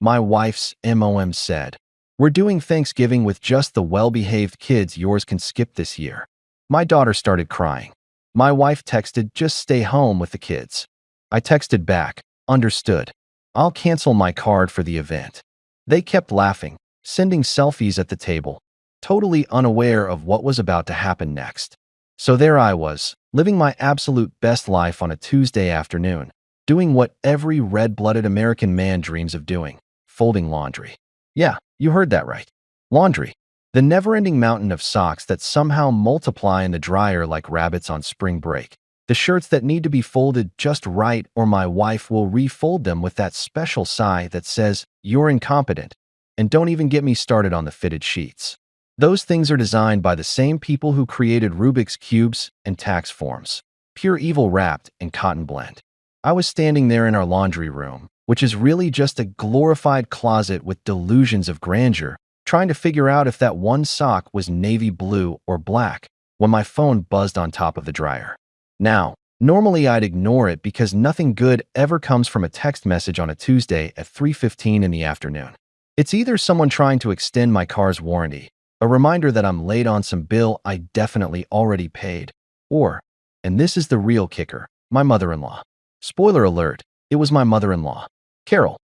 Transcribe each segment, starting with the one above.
My wife's mom said. We're doing Thanksgiving with just the well-behaved kids. Yours can skip this year. My daughter started crying. My wife texted, just stay home with the kids. I texted back, understood. I'll cancel my card for the event. They kept laughing, sending selfies at the table, totally unaware of what was about to happen next. So there I was, living my absolute best life on a Tuesday afternoon, doing what every red-blooded American man dreams of doing, folding laundry. Yeah, you heard that right. Laundry. The never-ending mountain of socks that somehow multiply in the dryer like rabbits on spring break. The shirts that need to be folded just right, or my wife will refold them with that special sigh that says, "You're incompetent." And don't even get me started on the fitted sheets. Those things are designed by the same people who created Rubik's Cubes and tax forms. Pure evil wrapped in cotton blend. I was standing there in our laundry room, which is really just a glorified closet with delusions of grandeur, trying to figure out if that one sock was navy blue or black, when my phone buzzed on top of the dryer. Now, normally I'd ignore it because nothing good ever comes from a text message on a Tuesday at 3:15 in the afternoon. It's either someone trying to extend my car's warranty, a reminder that I'm late on some bill I definitely already paid, or, and this is the real kicker, my mother-in-law. Spoiler alert, it was my mother-in-law. Carol.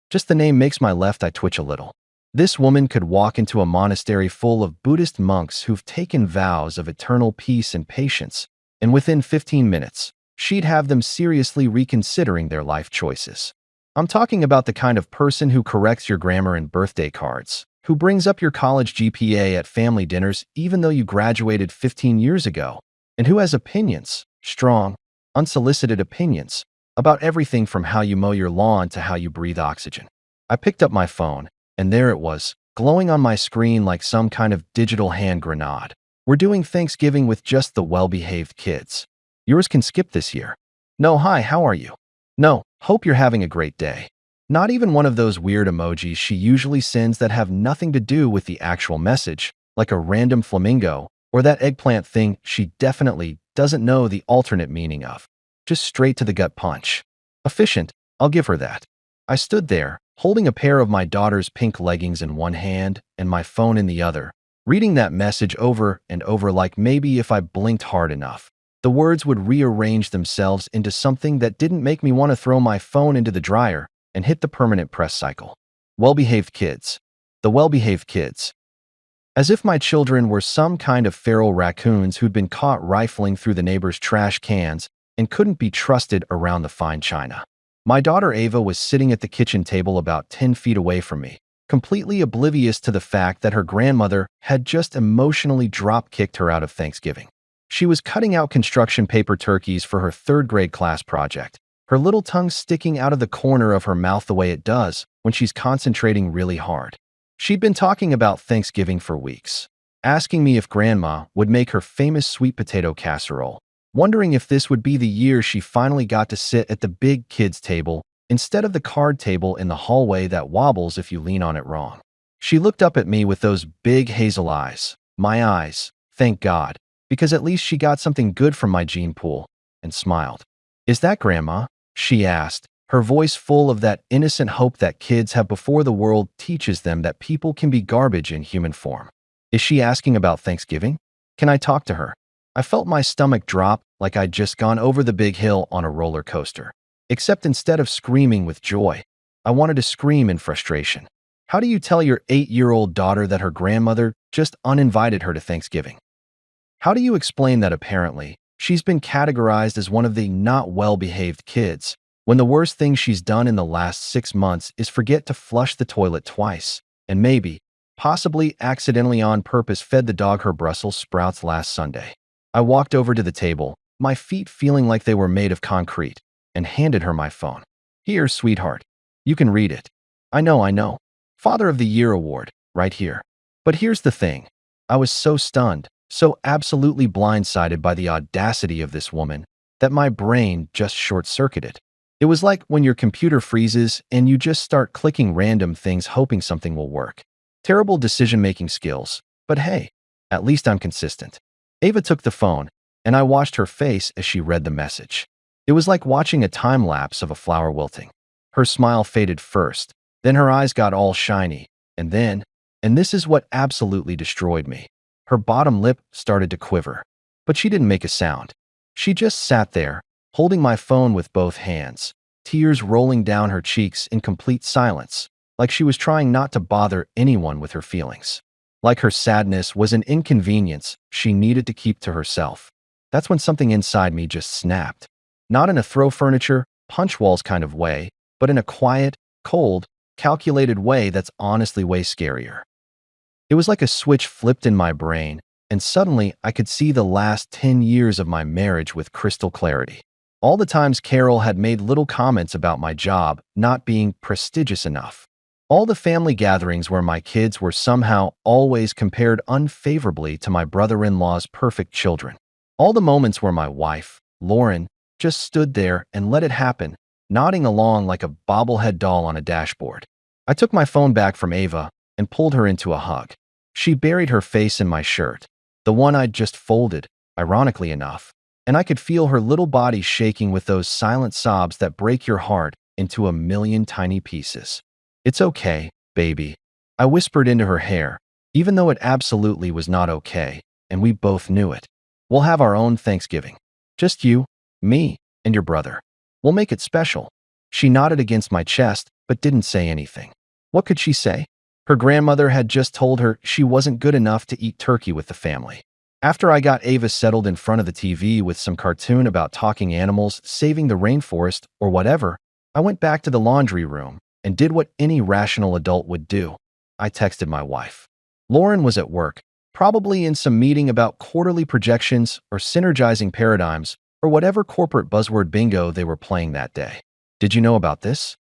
Just the name makes my left eye twitch a little. This woman could walk into a monastery full of Buddhist monks who've taken vows of eternal peace and patience, and within 15 minutes, she'd have them seriously reconsidering their life choices. I'm talking about the kind of person who corrects your grammar in birthday cards, who brings up your college GPA at family dinners even though you graduated 15 years ago, and who has opinions, strong, unsolicited opinions, about everything from how you mow your lawn to how you breathe oxygen. I picked up my phone, and there it was, glowing on my screen like some kind of digital hand grenade. We're doing Thanksgiving with just the well-behaved kids. Yours can skip this year. No, hi, how are you? No, hope you're having a great day. Not even one of those weird emojis she usually sends that have nothing to do with the actual message, like a random flamingo, or that eggplant thing she definitely doesn't know the alternate meaning of. Just straight to the gut punch. Efficient, I'll give her that. I stood there, holding a pair of my daughter's pink leggings in one hand and my phone in the other, reading that message over and over like maybe if I blinked hard enough, the words would rearrange themselves into something that didn't make me want to throw my phone into the dryer and hit the permanent press cycle. Well-behaved kids. The well-behaved kids. As if my children were some kind of feral raccoons who'd been caught rifling through the neighbor's trash cans and couldn't be trusted around the fine china. My daughter Ava was sitting at the kitchen table about 10 feet away from me, completely oblivious to the fact that her grandmother had just emotionally drop-kicked her out of Thanksgiving. She was cutting out construction paper turkeys for her third-grade class project, her little tongue sticking out of the corner of her mouth the way it does when she's concentrating really hard. She'd been talking about Thanksgiving for weeks, asking me if Grandma would make her famous sweet potato casserole, wondering if this would be the year she finally got to sit at the big kids' table instead of the card table in the hallway that wobbles if you lean on it wrong. She looked up at me with those big hazel eyes, my eyes, thank God, because at least she got something good from my gene pool, and smiled. "Is that Grandma?" she asked, her voice full of that innocent hope that kids have before the world teaches them that people can be garbage in human form. Is she asking about Thanksgiving? Can I talk to her? I felt my stomach drop like I'd just gone over the big hill on a roller coaster. Except instead of screaming with joy, I wanted to scream in frustration. How do you tell your 8-year-old daughter that her grandmother just uninvited her to Thanksgiving? How do you explain that apparently she's been categorized as one of the not well-behaved kids, when the worst thing she's done in the last 6 months is forget to flush the toilet twice, and maybe, possibly accidentally on purpose fed the dog her Brussels sprouts last Sunday? I walked over to the table, my feet feeling like they were made of concrete, and handed her my phone. "Here, sweetheart. You can read it." I know. Father of the Year award, right here. But here's the thing. I was so stunned, so absolutely blindsided by the audacity of this woman, that my brain just short-circuited. It was like when your computer freezes and you just start clicking random things hoping something will work. Terrible decision-making skills, but hey, at least I'm consistent. Ava took the phone, and I watched her face as she read the message. It was like watching a time-lapse of a flower wilting. Her smile faded first, Then her eyes got all shiny, and this is what absolutely destroyed me. Her bottom lip started to quiver, but she didn't make a sound. She just sat there, holding my phone with both hands, tears rolling down her cheeks in complete silence, like she was trying not to bother anyone with her feelings. Like her sadness was an inconvenience she needed to keep to herself. That's when something inside me just snapped. Not in a throw furniture, punch walls kind of way, but in a quiet, cold, calculated way that's honestly way scarier. It was like a switch flipped in my brain, and suddenly I could see the last 10 years of my marriage with crystal clarity. All the times Carol had made little comments about my job not being prestigious enough. All the family gatherings where my kids were somehow always compared unfavorably to my brother-in-law's perfect children. All the moments where my wife, Lauren, just stood there and let it happen, nodding along like a bobblehead doll on a dashboard. I took my phone back from Ava and pulled her into a hug. She buried her face in my shirt, the one I'd just folded, ironically enough, and I could feel her little body shaking with those silent sobs that break your heart into a million tiny pieces. "It's okay, baby," I whispered into her hair, even though it absolutely was not okay, and we both knew it. "We'll have our own Thanksgiving. Just you, me, and your brother. We'll make it special." She nodded against my chest, but didn't say anything. What could she say? Her grandmother had just told her she wasn't good enough to eat turkey with the family. After I got Ava settled in front of the TV with some cartoon about talking animals saving the rainforest or whatever, I went back to the laundry room and did what any rational adult would do. I texted my wife. Lauren was at work, probably in some meeting about quarterly projections or synergizing paradigms or whatever corporate buzzword bingo they were playing that day. "Did you know about this?"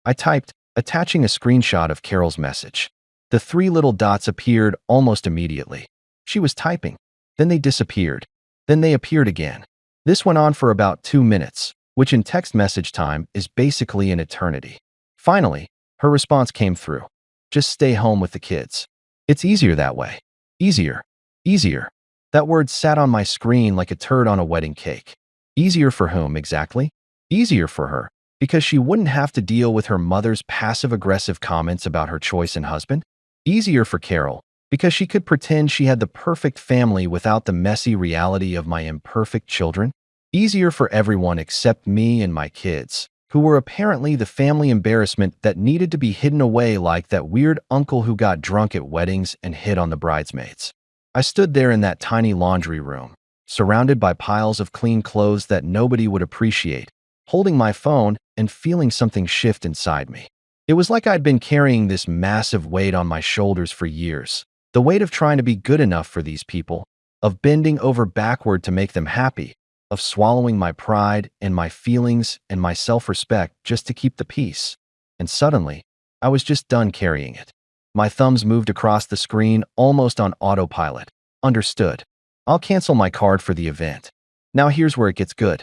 I typed, attaching a screenshot of Carol's message. The three little dots appeared almost immediately. She was typing. Then they disappeared. Then they appeared again. This went on for about 2 minutes, which in text message time is basically an eternity. Finally, her response came through. "Just stay home with the kids. It's easier that way." Easier. Easier. That word sat on my screen like a turd on a wedding cake. Easier for whom, exactly? Easier for her, because she wouldn't have to deal with her mother's passive-aggressive comments about her choice in husband. Easier for Carol, because she could pretend she had the perfect family without the messy reality of my imperfect children. Easier for everyone except me and my kids, who were apparently the family embarrassment that needed to be hidden away like that weird uncle who got drunk at weddings and hit on the bridesmaids. I stood there in that tiny laundry room, surrounded by piles of clean clothes that nobody would appreciate, holding my phone and feeling something shift inside me. It was like I'd been carrying this massive weight on my shoulders for years, the weight of trying to be good enough for these people, of bending over backward to make them happy, of swallowing my pride and my feelings and my self-respect just to keep the peace. And suddenly, I was just done carrying it. My thumbs moved across the screen almost on autopilot. Understood. I'll cancel my card for the event. Now here's where it gets good.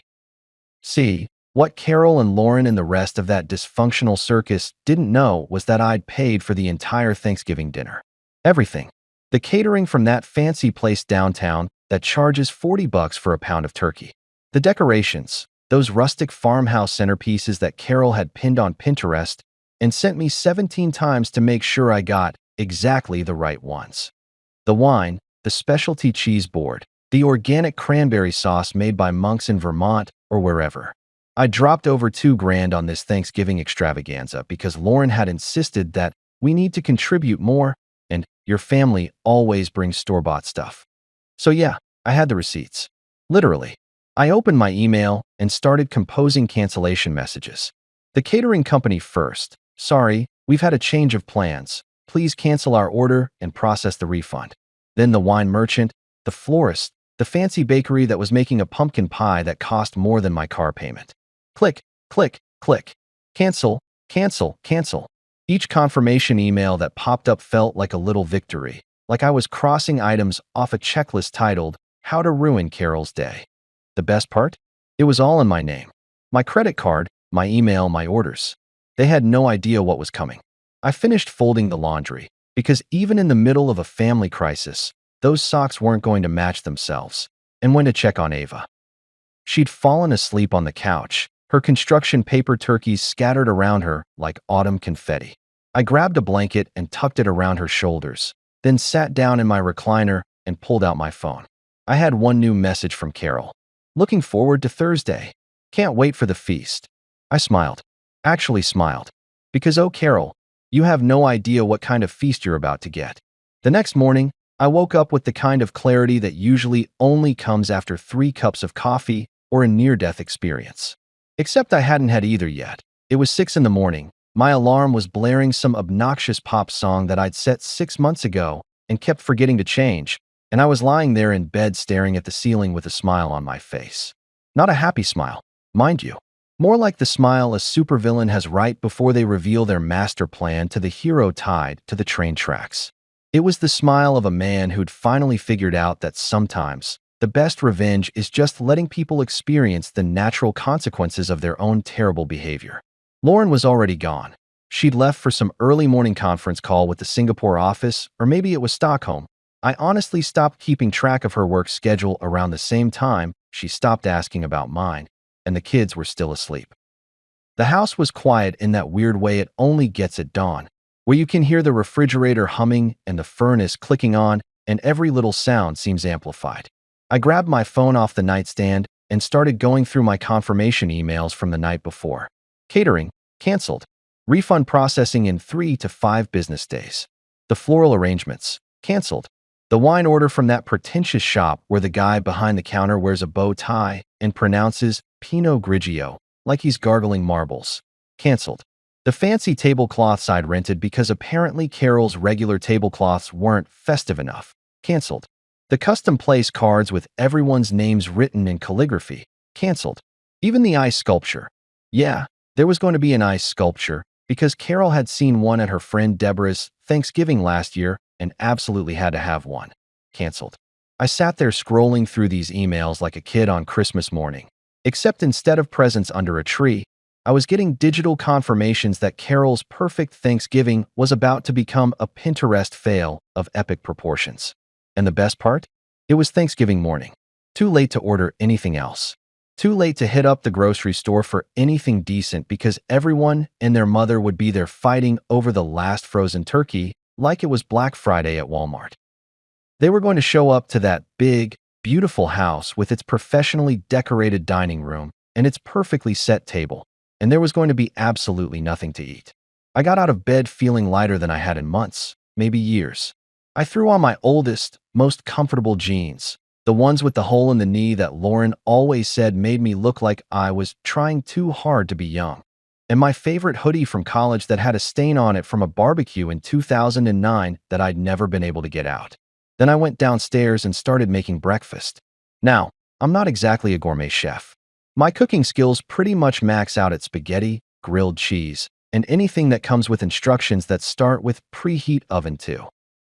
See, what Carol and Lauren and the rest of that dysfunctional circus didn't know was that I'd paid for the entire Thanksgiving dinner. Everything. The catering from that fancy place downtown that charges $40 for a pound of turkey. The decorations, those rustic farmhouse centerpieces that Carol had pinned on Pinterest and sent me 17 times to make sure I got exactly the right ones. The wine, the specialty cheese board, the organic cranberry sauce made by monks in Vermont or wherever. I dropped over $2,000 on this Thanksgiving extravaganza because Lauren had insisted that we need to contribute more and your family always brings store-bought stuff. So yeah, I had the receipts. Literally. I opened my email and started composing cancellation messages. The catering company first. "Sorry, we've had a change of plans. Please cancel our order and process the refund." Then the wine merchant, the florist, the fancy bakery that was making a pumpkin pie that cost more than my car payment. Click, click, click. Cancel, cancel, cancel. Each confirmation email that popped up felt like a little victory, like I was crossing items off a checklist titled, "How to Ruin Carol's Day." The best part? It was all in my name. My credit card, my email, my orders. They had no idea what was coming. I finished folding the laundry, because even in the middle of a family crisis, those socks weren't going to match themselves, and went to check on Ava. She'd fallen asleep on the couch, her construction paper turkeys scattered around her like autumn confetti. I grabbed a blanket and tucked it around her shoulders, then sat down in my recliner and pulled out my phone. I had one new message from Carol. Looking forward to Thursday. Can't wait for the feast. I smiled. Actually smiled. Because, oh Carol, you have no idea what kind of feast you're about to get. The next morning, I woke up with the kind of clarity that usually only comes after 3 cups of coffee or a near-death experience. Except I hadn't had either yet. It was 6 in the morning. My alarm was blaring some obnoxious pop song that I'd set 6 months ago and kept forgetting to change, and I was lying there in bed staring at the ceiling with a smile on my face. Not a happy smile, mind you. More like the smile a supervillain has right before they reveal their master plan to the hero tied to the train tracks. It was the smile of a man who'd finally figured out that sometimes the best revenge is just letting people experience the natural consequences of their own terrible behavior. Lauren was already gone. She'd left for some early morning conference call with the Singapore office, or maybe it was Stockholm. I honestly stopped keeping track of her work schedule around the same time she stopped asking about mine, and the kids were still asleep. The house was quiet in that weird way it only gets at dawn, where you can hear the refrigerator humming and the furnace clicking on, and every little sound seems amplified. I grabbed my phone off the nightstand and started going through my confirmation emails from the night before. Catering, canceled. Refund processing in 3 to 5 business days. The floral arrangements, canceled. The wine order from that pretentious shop where the guy behind the counter wears a bow tie and pronounces Pinot Grigio like he's gargling marbles, canceled. The fancy tablecloths I'd rented because apparently Carol's regular tablecloths weren't festive enough, canceled. The custom place cards with everyone's names written in calligraphy, canceled. Even the ice sculpture. Yeah, there was going to be an ice sculpture because Carol had seen one at her friend Deborah's Thanksgiving last year and absolutely had to have one, canceled. I sat there scrolling through these emails like a kid on Christmas morning, except instead of presents under a tree, I was getting digital confirmations that Carol's perfect Thanksgiving was about to become a Pinterest fail of epic proportions. And the best part? It was Thanksgiving morning. Too late to order anything else. Too late to hit up the grocery store for anything decent because everyone and their mother would be there fighting over the last frozen turkey like it was Black Friday at Walmart. They were going to show up to that big, beautiful house with its professionally decorated dining room and its perfectly set table, and there was going to be absolutely nothing to eat. I got out of bed feeling lighter than I had in months, maybe years. I threw on my oldest, most comfortable jeans, the ones with the hole in the knee that Lauren always said made me look like I was trying too hard to be young, and my favorite hoodie from college that had a stain on it from a barbecue in 2009 that I'd never been able to get out. Then I went downstairs and started making breakfast. Now, I'm not exactly a gourmet chef. My cooking skills pretty much max out at spaghetti, grilled cheese, and anything that comes with instructions that start with preheat oven too.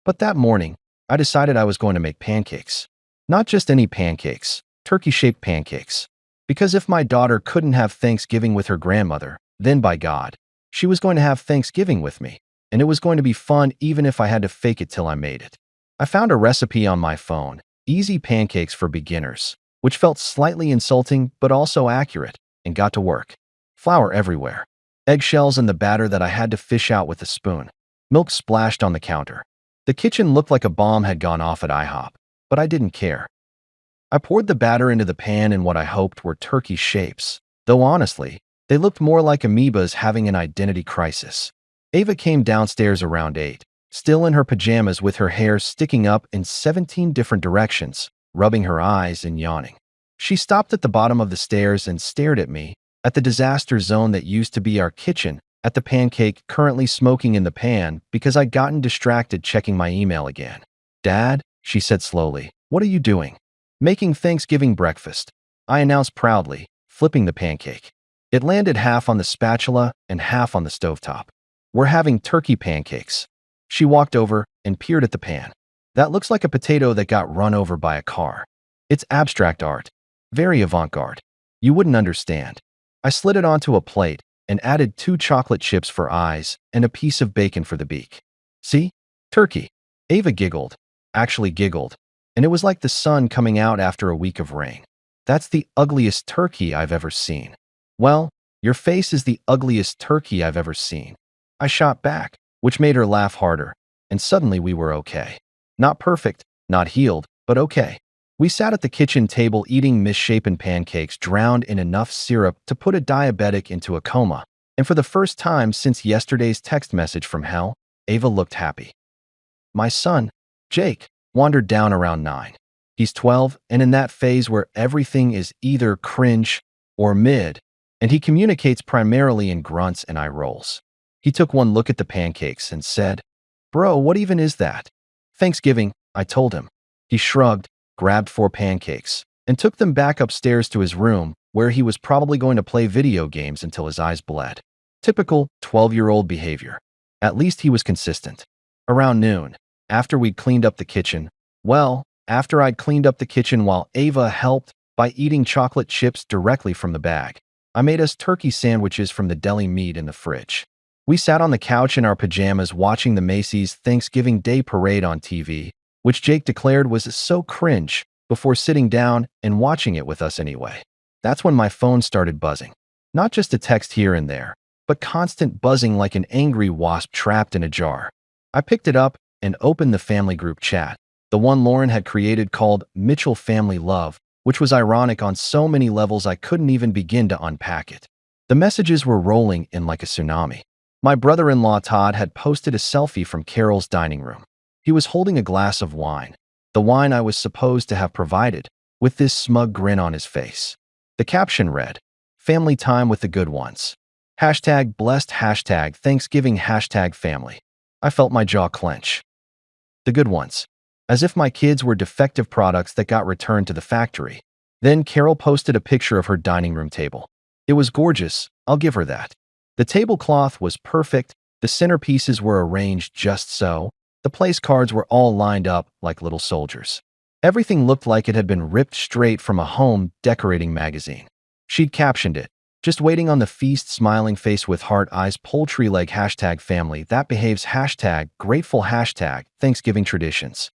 But that morning, I decided I was going to make pancakes. Not just any pancakes, turkey-shaped pancakes. Because if my daughter couldn't have Thanksgiving with her grandmother, then by God, she was going to have Thanksgiving with me, and it was going to be fun even if I had to fake it till I made it. I found a recipe on my phone, Easy Pancakes for Beginners, which felt slightly insulting but also accurate, and got to work. Flour everywhere. Eggshells in the batter that I had to fish out with a spoon. Milk splashed on the counter. The kitchen looked like a bomb had gone off at IHOP, but I didn't care. I poured the batter into the pan in what I hoped were turkey shapes, though honestly, they looked more like amoebas having an identity crisis. Ava came downstairs around 8, still in her pajamas with her hair sticking up in 17 different directions, rubbing her eyes and yawning. She stopped at the bottom of the stairs and stared at me, at the disaster zone that used to be our kitchen, at the pancake currently smoking in the pan because I'd gotten distracted checking my email again. "Dad," she said slowly, "what are you doing?" "Making Thanksgiving breakfast," I announced proudly, flipping the pancake. It landed half on the spatula and half on the stovetop. "We're having turkey pancakes." She walked over and peered at the pan. "That looks like a potato that got run over by a car. It's abstract art. Very avant-garde. You wouldn't understand." I slid it onto a plate and added 2 chocolate chips for eyes and a piece of bacon for the beak. "See? Turkey." Ava giggled. Actually giggled. And it was like the sun coming out after a week of rain. "That's the ugliest turkey I've ever seen." Well, your face is the ugliest turkey I've ever seen. I shot back, which made her laugh harder, and suddenly we were okay. Not perfect, not healed, but okay. We sat at the kitchen table eating misshapen pancakes drowned in enough syrup to put a diabetic into a coma, and for the first time since yesterday's text message from hell, Ava looked happy. My son, Jake, wandered down around 9. He's 12 and in that phase where everything is either cringe or mid, and he communicates primarily in grunts and eye rolls. He took one look at the pancakes and said, "Bro, what even is that?" "Thanksgiving," I told him. He shrugged, grabbed 4 pancakes, and took them back upstairs to his room, where he was probably going to play video games until his eyes bled. Typical 12-year-old behavior. At least he was consistent. Around noon, after we'd cleaned up the kitchen, after I'd cleaned up the kitchen while Ava helped by eating chocolate chips directly from the bag, I made us turkey sandwiches from the deli meat in the fridge. We sat on the couch in our pajamas watching the Macy's Thanksgiving Day Parade on TV, which Jake declared was so cringe, before sitting down and watching it with us anyway. That's when my phone started buzzing. Not just a text here and there, but constant buzzing like an angry wasp trapped in a jar. I picked it up and opened the family group chat, the one Lauren had created called Mitchell Family Love, which was ironic on so many levels I couldn't even begin to unpack it. The messages were rolling in like a tsunami. My brother-in-law Todd had posted a selfie from Carol's dining room. He was holding a glass of wine, the wine I was supposed to have provided, with this smug grin on his face. The caption read, "Family time with the good ones. Hashtag blessed, hashtag Thanksgiving, hashtag family." I felt my jaw clench. The good ones. As if my kids were defective products that got returned to the factory. Then Carol posted a picture of her dining room table. It was gorgeous, I'll give her that. The tablecloth was perfect, the centerpieces were arranged just so, the place cards were all lined up like little soldiers. Everything looked like it had been ripped straight from a home decorating magazine. She'd captioned it, "Just waiting on the feast, smiling face with heart eyes, poultry leg, hashtag family that behaves, hashtag grateful, hashtag Thanksgiving traditions."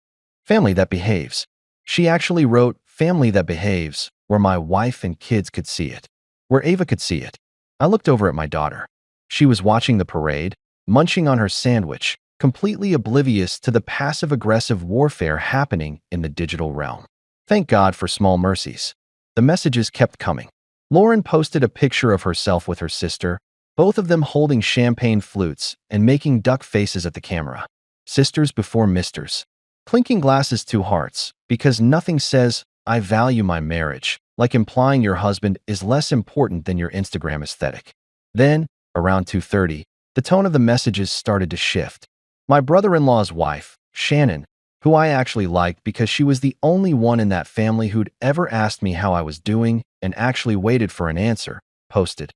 Family that behaves. She actually wrote family that behaves, where my wife and kids could see it, where Ava could see it. I looked over at my daughter. She was watching the parade, munching on her sandwich, completely oblivious to the passive-aggressive warfare happening in the digital realm. Thank God for small mercies. The messages kept coming. Lauren posted a picture of herself with her sister, both of them holding champagne flutes and making duck faces at the camera. Sisters before misters. Clinking glasses to hearts, because nothing says, "I value my marriage," like implying your husband is less important than your Instagram aesthetic. Then, around 2:30, the tone of the messages started to shift. My brother-in-law's wife, Shannon, who I actually liked because she was the only one in that family who'd ever asked me how I was doing and actually waited for an answer, posted,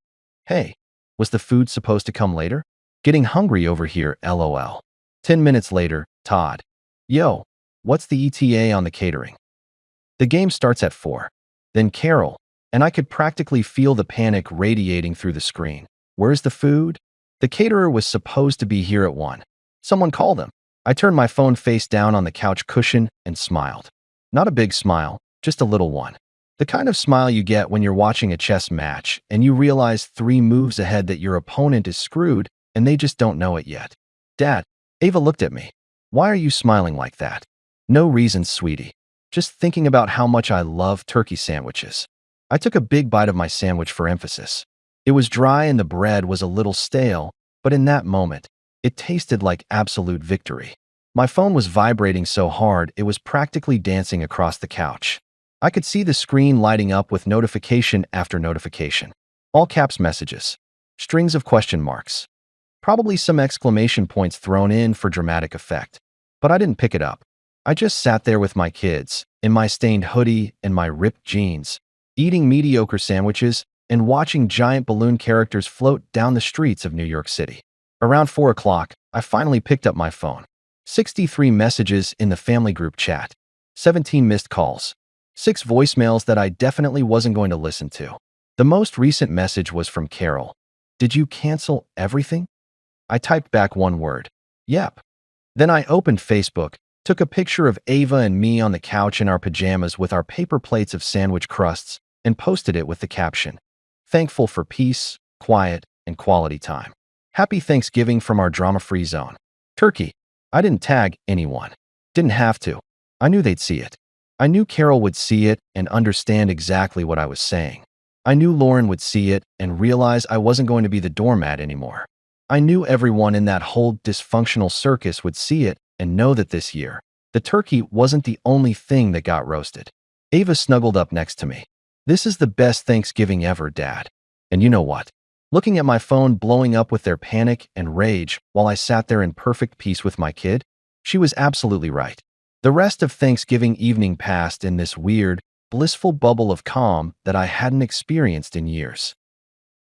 "Hey, was the food supposed to come later? Getting hungry over here, LOL." 10 minutes later, Todd, "Yo, what's the ETA on the catering?" The game starts at 4. Then Carol, and I could practically feel the panic radiating through the screen. "Where's the food?" The caterer was supposed to be here at 1. Someone call them. I turned my phone face down on the couch cushion and smiled. Not a big smile, just a little one. The kind of smile you get when you're watching a chess match and you realize 3 moves ahead that your opponent is screwed and they just don't know it yet. "Dad," Ava looked at me. "Why are you smiling like that?" "No reason, sweetie. Just thinking about how much I love turkey sandwiches." I took a big bite of my sandwich for emphasis. It was dry and the bread was a little stale, but in that moment, it tasted like absolute victory. My phone was vibrating so hard it was practically dancing across the couch. I could see the screen lighting up with notification after notification. All caps messages. Strings of question marks. Probably some exclamation points thrown in for dramatic effect. But I didn't pick it up. I just sat there with my kids, in my stained hoodie and my ripped jeans, eating mediocre sandwiches and watching giant balloon characters float down the streets of New York City. Around 4 o'clock, I finally picked up my phone. 63 messages in the family group chat. 17 missed calls. 6 voicemails that I definitely wasn't going to listen to. The most recent message was from Carol. "Did you cancel everything?" I typed back one word. "Yep." Then I opened Facebook, took a picture of Ava and me on the couch in our pajamas with our paper plates of sandwich crusts, and posted it with the caption, thankful for peace, quiet, and quality time. Happy Thanksgiving from our drama-free zone. Turkey. I didn't tag anyone. Didn't have to. I knew they'd see it. I knew Carol would see it and understand exactly what I was saying. I knew Lauren would see it and realize I wasn't going to be the doormat anymore. I knew everyone in that whole dysfunctional circus would see it and know that this year, the turkey wasn't the only thing that got roasted. Ava snuggled up next to me. This is the best Thanksgiving ever, Dad. And you know what? Looking at my phone blowing up with their panic and rage while I sat there in perfect peace with my kid, she was absolutely right. The rest of Thanksgiving evening passed in this weird, blissful bubble of calm that I hadn't experienced in years.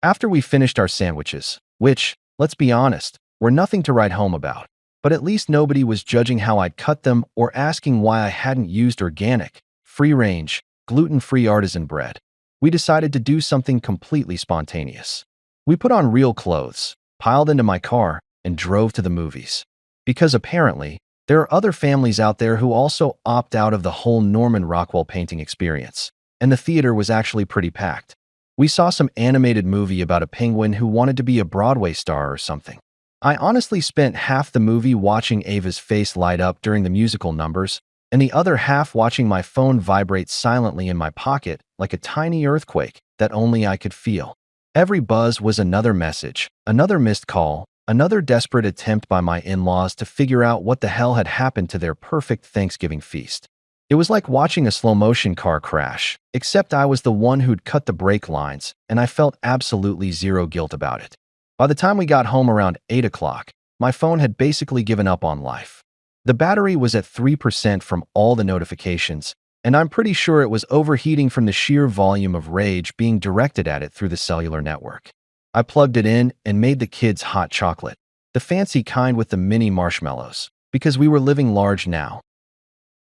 After we finished our sandwiches, which, let's be honest, were nothing to write home about, but at least nobody was judging how I'd cut them or asking why I hadn't used organic, free-range, gluten-free artisan bread, we decided to do something completely spontaneous. We put on real clothes, piled into my car, and drove to the movies. Because apparently, there are other families out there who also opt out of the whole Norman Rockwell painting experience, and the theater was actually pretty packed. We saw some animated movie about a penguin who wanted to be a Broadway star or something. I honestly spent half the movie watching Ava's face light up during the musical numbers, and the other half watching my phone vibrate silently in my pocket like a tiny earthquake that only I could feel. Every buzz was another message, another missed call, another desperate attempt by my in-laws to figure out what the hell had happened to their perfect Thanksgiving feast. It was like watching a slow-motion car crash, except I was the one who'd cut the brake lines, and I felt absolutely zero guilt about it. By the time we got home around 8 o'clock, my phone had basically given up on life. The battery was at 3% from all the notifications, and I'm pretty sure it was overheating from the sheer volume of rage being directed at it through the cellular network. I plugged it in and made the kids hot chocolate, the fancy kind with the mini marshmallows, because we were living large now,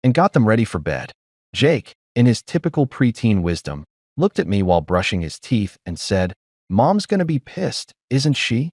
and got them ready for bed. Jake, in his typical preteen wisdom, looked at me while brushing his teeth and said, "Mom's gonna be pissed, isn't she?"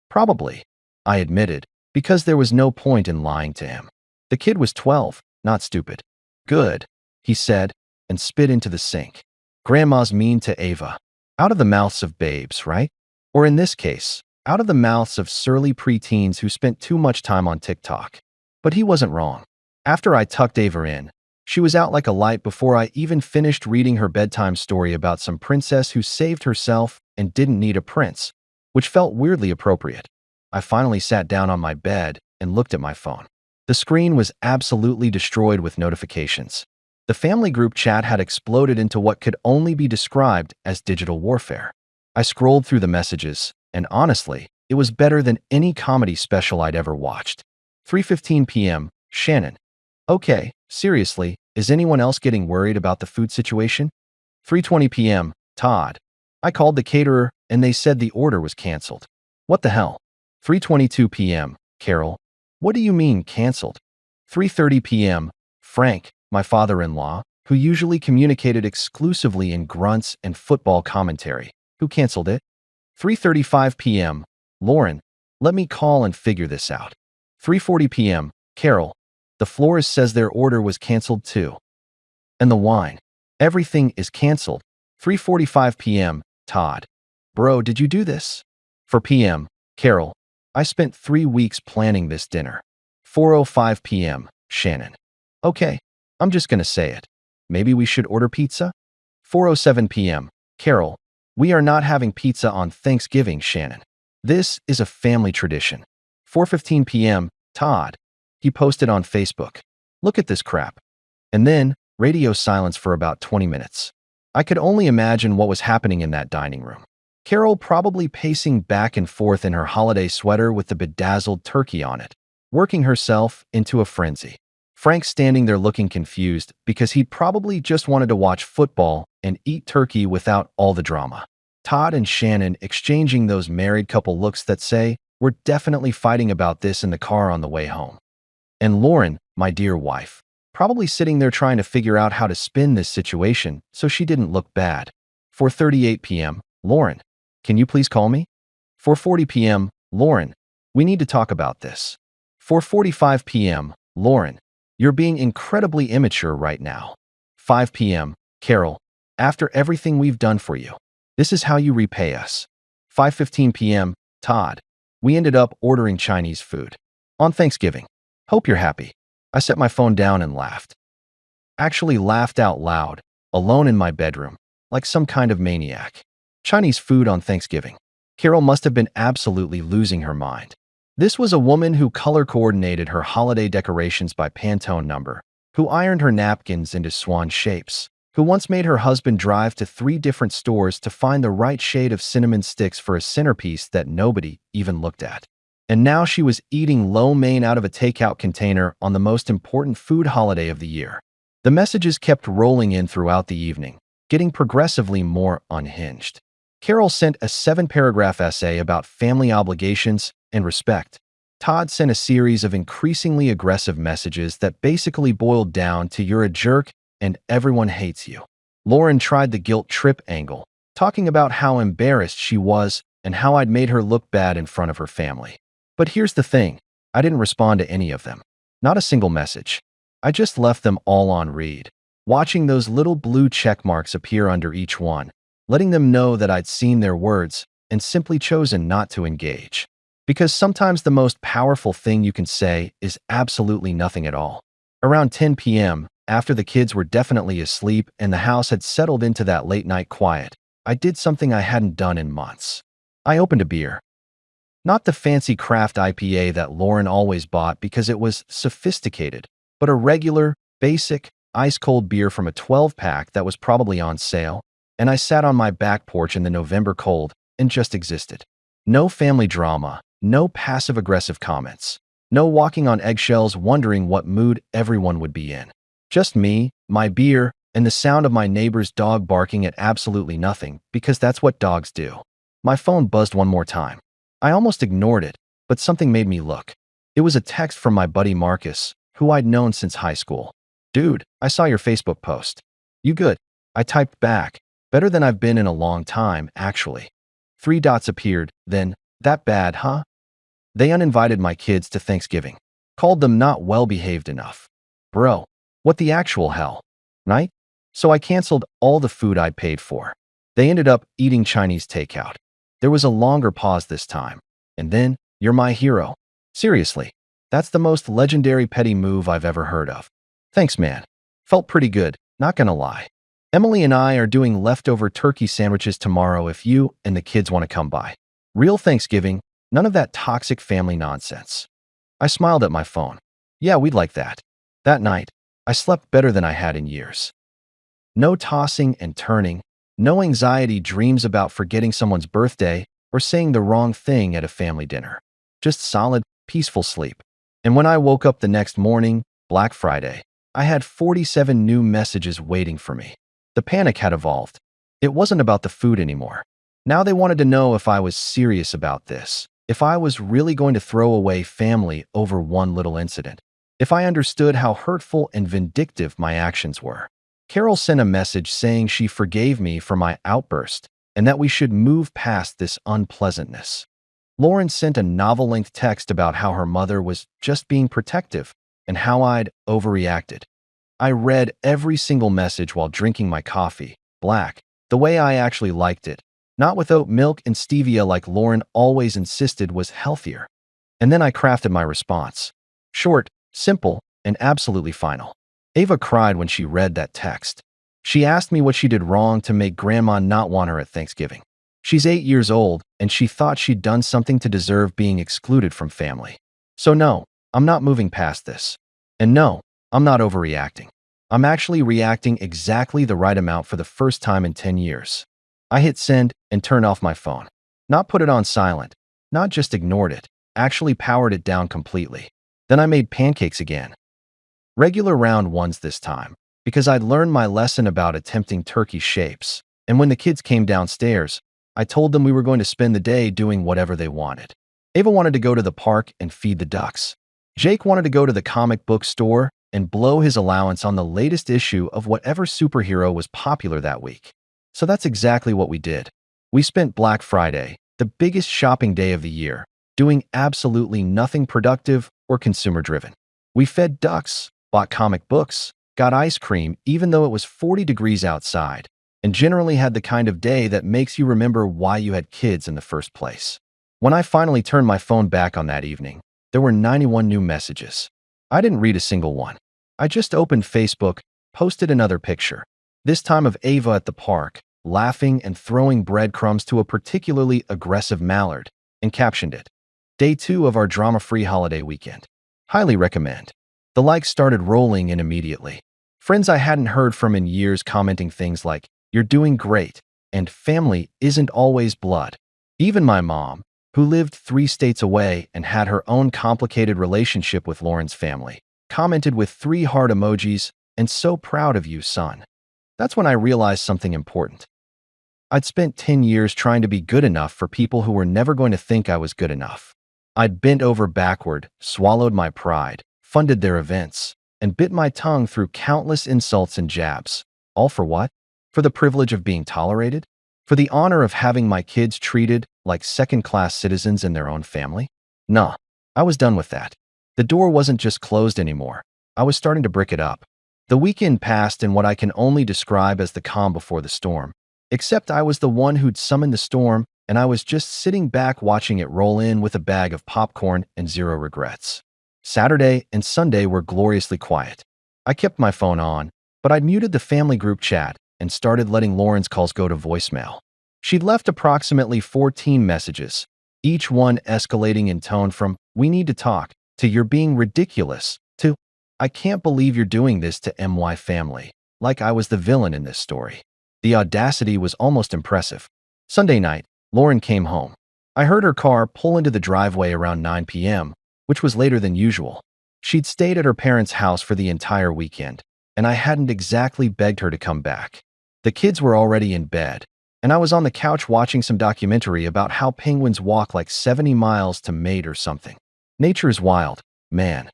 "Probably," I admitted, because there was no point in lying to him. The kid was 12, not stupid. "Good," he said, and spit into the sink. Grandma's mean to Ava. Out of the mouths of babes, right? Or in this case, out of the mouths of surly preteens who spent too much time on TikTok. But he wasn't wrong. After I tucked Ava in, she was out like a light before I even finished reading her bedtime story about some princess who saved herself and didn't need a prince, which felt weirdly appropriate. I finally sat down on my bed and looked at my phone. The screen was absolutely destroyed with notifications. The family group chat had exploded into what could only be described as digital warfare. I scrolled through the messages, and honestly, it was better than any comedy special I'd ever watched. 3:15 p.m., Shannon. "Okay, seriously, is anyone else getting worried about the food situation?" 3:20 p.m., Todd. "I called the caterer, and they said the order was canceled." "What the hell?" 3:22 p.m., Carol. "What do you mean, canceled?" 3:30 p.m., Frank, my father-in-law, who usually communicated exclusively in grunts and football commentary. "Who canceled it?" 3:35 p.m., Lauren. "Let me call and figure this out." 3:40 p.m., Carol. "The florist says their order was canceled too." "And the wine?" "Everything is canceled." 3:45 p.m., Todd. "Bro, did you do this?" 4 p.m., Carol. "I spent 3 weeks planning this dinner." 4:05 p.m., Shannon. "Okay, I'm just gonna say it. Maybe we should order pizza?" 4:07 p.m., Carol. "We are not having pizza on Thanksgiving, Shannon. This is a family tradition." 4:15 p.m., Todd. He posted on Facebook, "Look at this crap." And then, radio silence for about 20 minutes. I could only imagine what was happening in that dining room. Carol probably pacing back and forth in her holiday sweater with the bedazzled turkey on it, working herself into a frenzy. Frank standing there looking confused because he'd probably just wanted to watch football and eat turkey without all the drama. Todd and Shannon exchanging those married couple looks that say, "We're definitely fighting about this in the car on the way home." And Lauren, my dear wife, probably sitting there trying to figure out how to spin this situation so she didn't look bad. 4:38 p.m., Lauren. "Can you please call me?" 4:40 p.m., Lauren. "We need to talk about this." 4:45 p.m., Lauren. "You're being incredibly immature right now." 5 p.m., Carol. "After everything we've done for you." This is how you repay us. 5:15 p.m., Todd. We ended up ordering Chinese food. On Thanksgiving. Hope you're happy. I set my phone down and laughed. Actually laughed out loud, alone in my bedroom, like some kind of maniac. Chinese food on Thanksgiving. Carol must have been absolutely losing her mind. This was a woman who color-coordinated her holiday decorations by Pantone number, who ironed her napkins into swan shapes, who once made her husband drive to 3 different stores to find the right shade of cinnamon sticks for a centerpiece that nobody even looked at. And now she was eating lo mein out of a takeout container on the most important food holiday of the year. The messages kept rolling in throughout the evening, getting progressively more unhinged. Carol sent a 7-paragraph essay about family obligations and respect. Todd sent a series of increasingly aggressive messages that basically boiled down to "you're a jerk and everyone hates you." Lauren tried the guilt trip angle, talking about how embarrassed she was and how I'd made her look bad in front of her family. But here's the thing, I didn't respond to any of them. Not a single message. I just left them all on read, watching those little blue check marks appear under each one, letting them know that I'd seen their words and simply chosen not to engage. Because sometimes the most powerful thing you can say is absolutely nothing at all. Around 10 p.m., after the kids were definitely asleep and the house had settled into that late-night quiet, I did something I hadn't done in months. I opened a beer. Not the fancy craft IPA that Lauren always bought because it was sophisticated, but a regular, basic, ice-cold beer from a 12-pack that was probably on sale, and I sat on my back porch in the November cold and just existed. No family drama, no passive-aggressive comments, no walking on eggshells wondering what mood everyone would be in. Just me, my beer, and the sound of my neighbor's dog barking at absolutely nothing, because that's what dogs do. My phone buzzed one more time. I almost ignored it, but something made me look. It was a text from my buddy Marcus, who I'd known since high school. "Dude, I saw your Facebook post. You good?" I typed back. "Better than I've been in a long time, actually." 3 dots appeared, then, "That bad, huh?" They uninvited my kids to Thanksgiving. Called them not well-behaved enough. Bro, what the actual hell? Right? So I canceled all the food I'd paid for. They ended up eating Chinese takeout. There was a longer pause this time. And then, "You're my hero." Seriously, that's the most legendary petty move I've ever heard of. Thanks, man. Felt pretty good, not gonna lie. Emily and I are doing leftover turkey sandwiches tomorrow if you and the kids want to come by. Real Thanksgiving, none of that toxic family nonsense. I smiled at my phone. Yeah, we'd like that. That night, I slept better than I had in years. No tossing and turning, no anxiety dreams about forgetting someone's birthday or saying the wrong thing at a family dinner. Just solid, peaceful sleep. And when I woke up the next morning, Black Friday, I had 47 new messages waiting for me. The panic had evolved. It wasn't about the food anymore. Now they wanted to know if I was serious about this, if I was really going to throw away family over one little incident, if I understood how hurtful and vindictive my actions were. Carol sent a message saying she forgave me for my outburst and that we should move past this unpleasantness. Lauren sent a novel-length text about how her mother was just being protective and how I'd overreacted. I read every single message while drinking my coffee, black, the way I actually liked it, not with oat milk and stevia like Lauren always insisted was healthier. And then I crafted my response. Short, simple, and absolutely final. Ava cried when she read that text. She asked me what she did wrong to make Grandma not want her at Thanksgiving. She's 8 years old, and she thought she'd done something to deserve being excluded from family. So no, I'm not moving past this. And no, I'm not overreacting. I'm actually reacting exactly the right amount for the first time in 10 years. I hit send and turned off my phone. Not put it on silent, not just ignored it, actually powered it down completely. Then I made pancakes again. Regular round ones this time, because I'd learned my lesson about attempting turkey shapes. And when the kids came downstairs, I told them we were going to spend the day doing whatever they wanted. Ava wanted to go to the park and feed the ducks. Jake wanted to go to the comic book store and blow his allowance on the latest issue of whatever superhero was popular that week. So that's exactly what we did. We spent Black Friday, the biggest shopping day of the year, doing absolutely nothing productive or consumer-driven. We fed ducks, bought comic books, got ice cream even though it was 40 degrees outside, and generally had the kind of day that makes you remember why you had kids in the first place. When I finally turned my phone back on that evening, there were 91 new messages. I didn't read a single one. I just opened Facebook, posted another picture, this time of Ava at the park, laughing and throwing breadcrumbs to a particularly aggressive mallard, and captioned it, "Day 2 of our drama-free holiday weekend. Highly recommend." The likes started rolling in immediately. Friends I hadn't heard from in years commenting things like, "You're doing great," and "Family isn't always blood." Even my mom, who lived 3 states away and had her own complicated relationship with Lauren's family, commented with 3 heart emojis and "So proud of you, son." That's when I realized something important. I'd spent 10 years trying to be good enough for people who were never going to think I was good enough. I'd bent over backward, swallowed my pride, funded their events, and bit my tongue through countless insults and jabs. All for what? For the privilege of being tolerated? For the honor of having my kids treated like second-class citizens in their own family? Nah, I was done with that. The door wasn't just closed anymore. I was starting to brick it up. The weekend passed in what I can only describe as the calm before the storm. Except I was the one who'd summoned the storm, and I was just sitting back watching it roll in with a bag of popcorn and 0 regrets. Saturday and Sunday were gloriously quiet. I kept my phone on, but I'd muted the family group chat and started letting Lauren's calls go to voicemail. She'd left approximately 14 messages, each one escalating in tone from "we need to talk" to "you're being ridiculous" to "I can't believe you're doing this to my family," like I was the villain in this story. The audacity was almost impressive. Sunday night, Lauren came home. I heard her car pull into the driveway around 9 p.m., which was later than usual. She'd stayed at her parents' house for the entire weekend, and I hadn't exactly begged her to come back. The kids were already in bed, and I was on the couch watching some documentary about how penguins walk like 70 miles to mate or something. Nature is wild, man.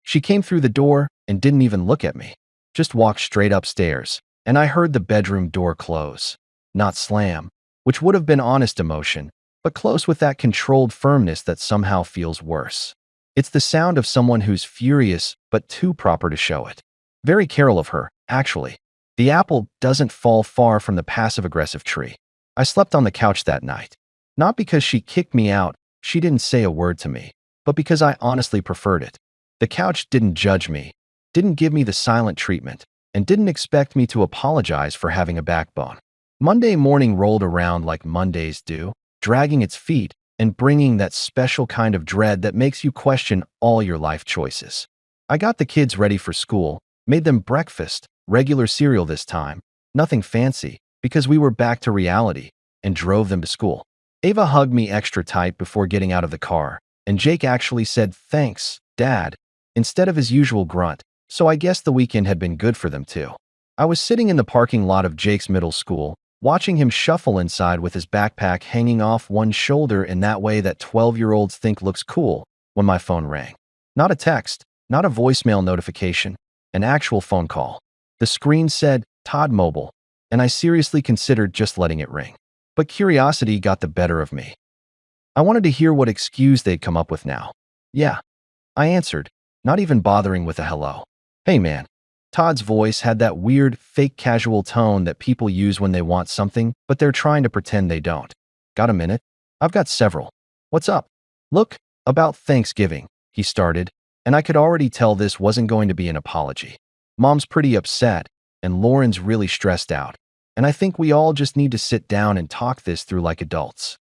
She came through the door and didn't even look at me, just walked straight upstairs, and I heard the bedroom door close. Not slam, which would have been honest emotion, but close with that controlled firmness that somehow feels worse. It's the sound of someone who's furious but too proper to show it. Very Carol of her, actually. The apple doesn't fall far from the passive-aggressive tree. I slept on the couch that night. Not because she kicked me out, she didn't say a word to me, but because I honestly preferred it. The couch didn't judge me, didn't give me the silent treatment, and didn't expect me to apologize for having a backbone. Monday morning rolled around like Mondays do, dragging its feet and bringing that special kind of dread that makes you question all your life choices. I got the kids ready for school, made them breakfast, regular cereal this time, nothing fancy, because we were back to reality, and drove them to school. Ava hugged me extra tight before getting out of the car, and Jake actually said, "Thanks, Dad," instead of his usual grunt, so I guess the weekend had been good for them too. I was sitting in the parking lot of Jake's middle school, watching him shuffle inside with his backpack hanging off one shoulder in that way that 12-year-olds think looks cool, when my phone rang. Not a text, not a voicemail notification, an actual phone call. The screen said, "Todd Mobile," and I seriously considered just letting it ring. But curiosity got the better of me. I wanted to hear what excuse they'd come up with now. "Yeah," I answered, not even bothering with a hello. "Hey man." Todd's voice had that weird, fake casual tone that people use when they want something, but they're trying to pretend they don't. "Got a minute?" "I've got several." "What's up?" "Look, about Thanksgiving," he started, and I could already tell this wasn't going to be an apology. Mom's pretty upset, and Lauren's really stressed out, and I think we all just need to sit down and talk this through like adults.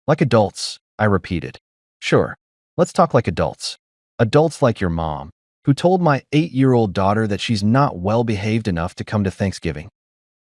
"Like adults," I repeated. "Sure, let's talk like adults. Adults like your mom, who told my 8-year-old daughter that she's not well-behaved enough to come to Thanksgiving."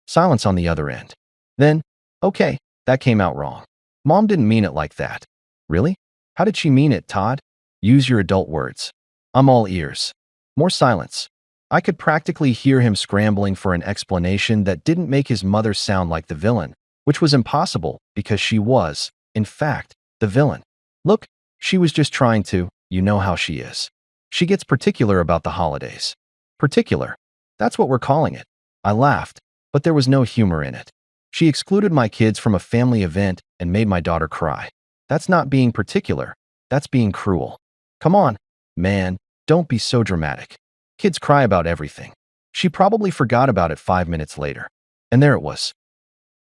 Silence on the other end. Then, "Okay, that came out wrong. Mom didn't mean it like that." "Really? How did she mean it, Todd? Use your adult words." I'm all ears. More silence. I could practically hear him scrambling for an explanation that didn't make his mother sound like the villain, which was impossible because she was, in fact, the villain. "Look, she was just trying to, you know how she is. She gets particular about the holidays." "Particular? That's what we're calling it." I laughed, but there was no humor in it. "She excluded my kids from a family event and made my daughter cry. That's not being particular. That's being cruel." "Come on, man, don't be so dramatic. Kids cry about everything." She probably forgot about it 5 minutes later. And there it was.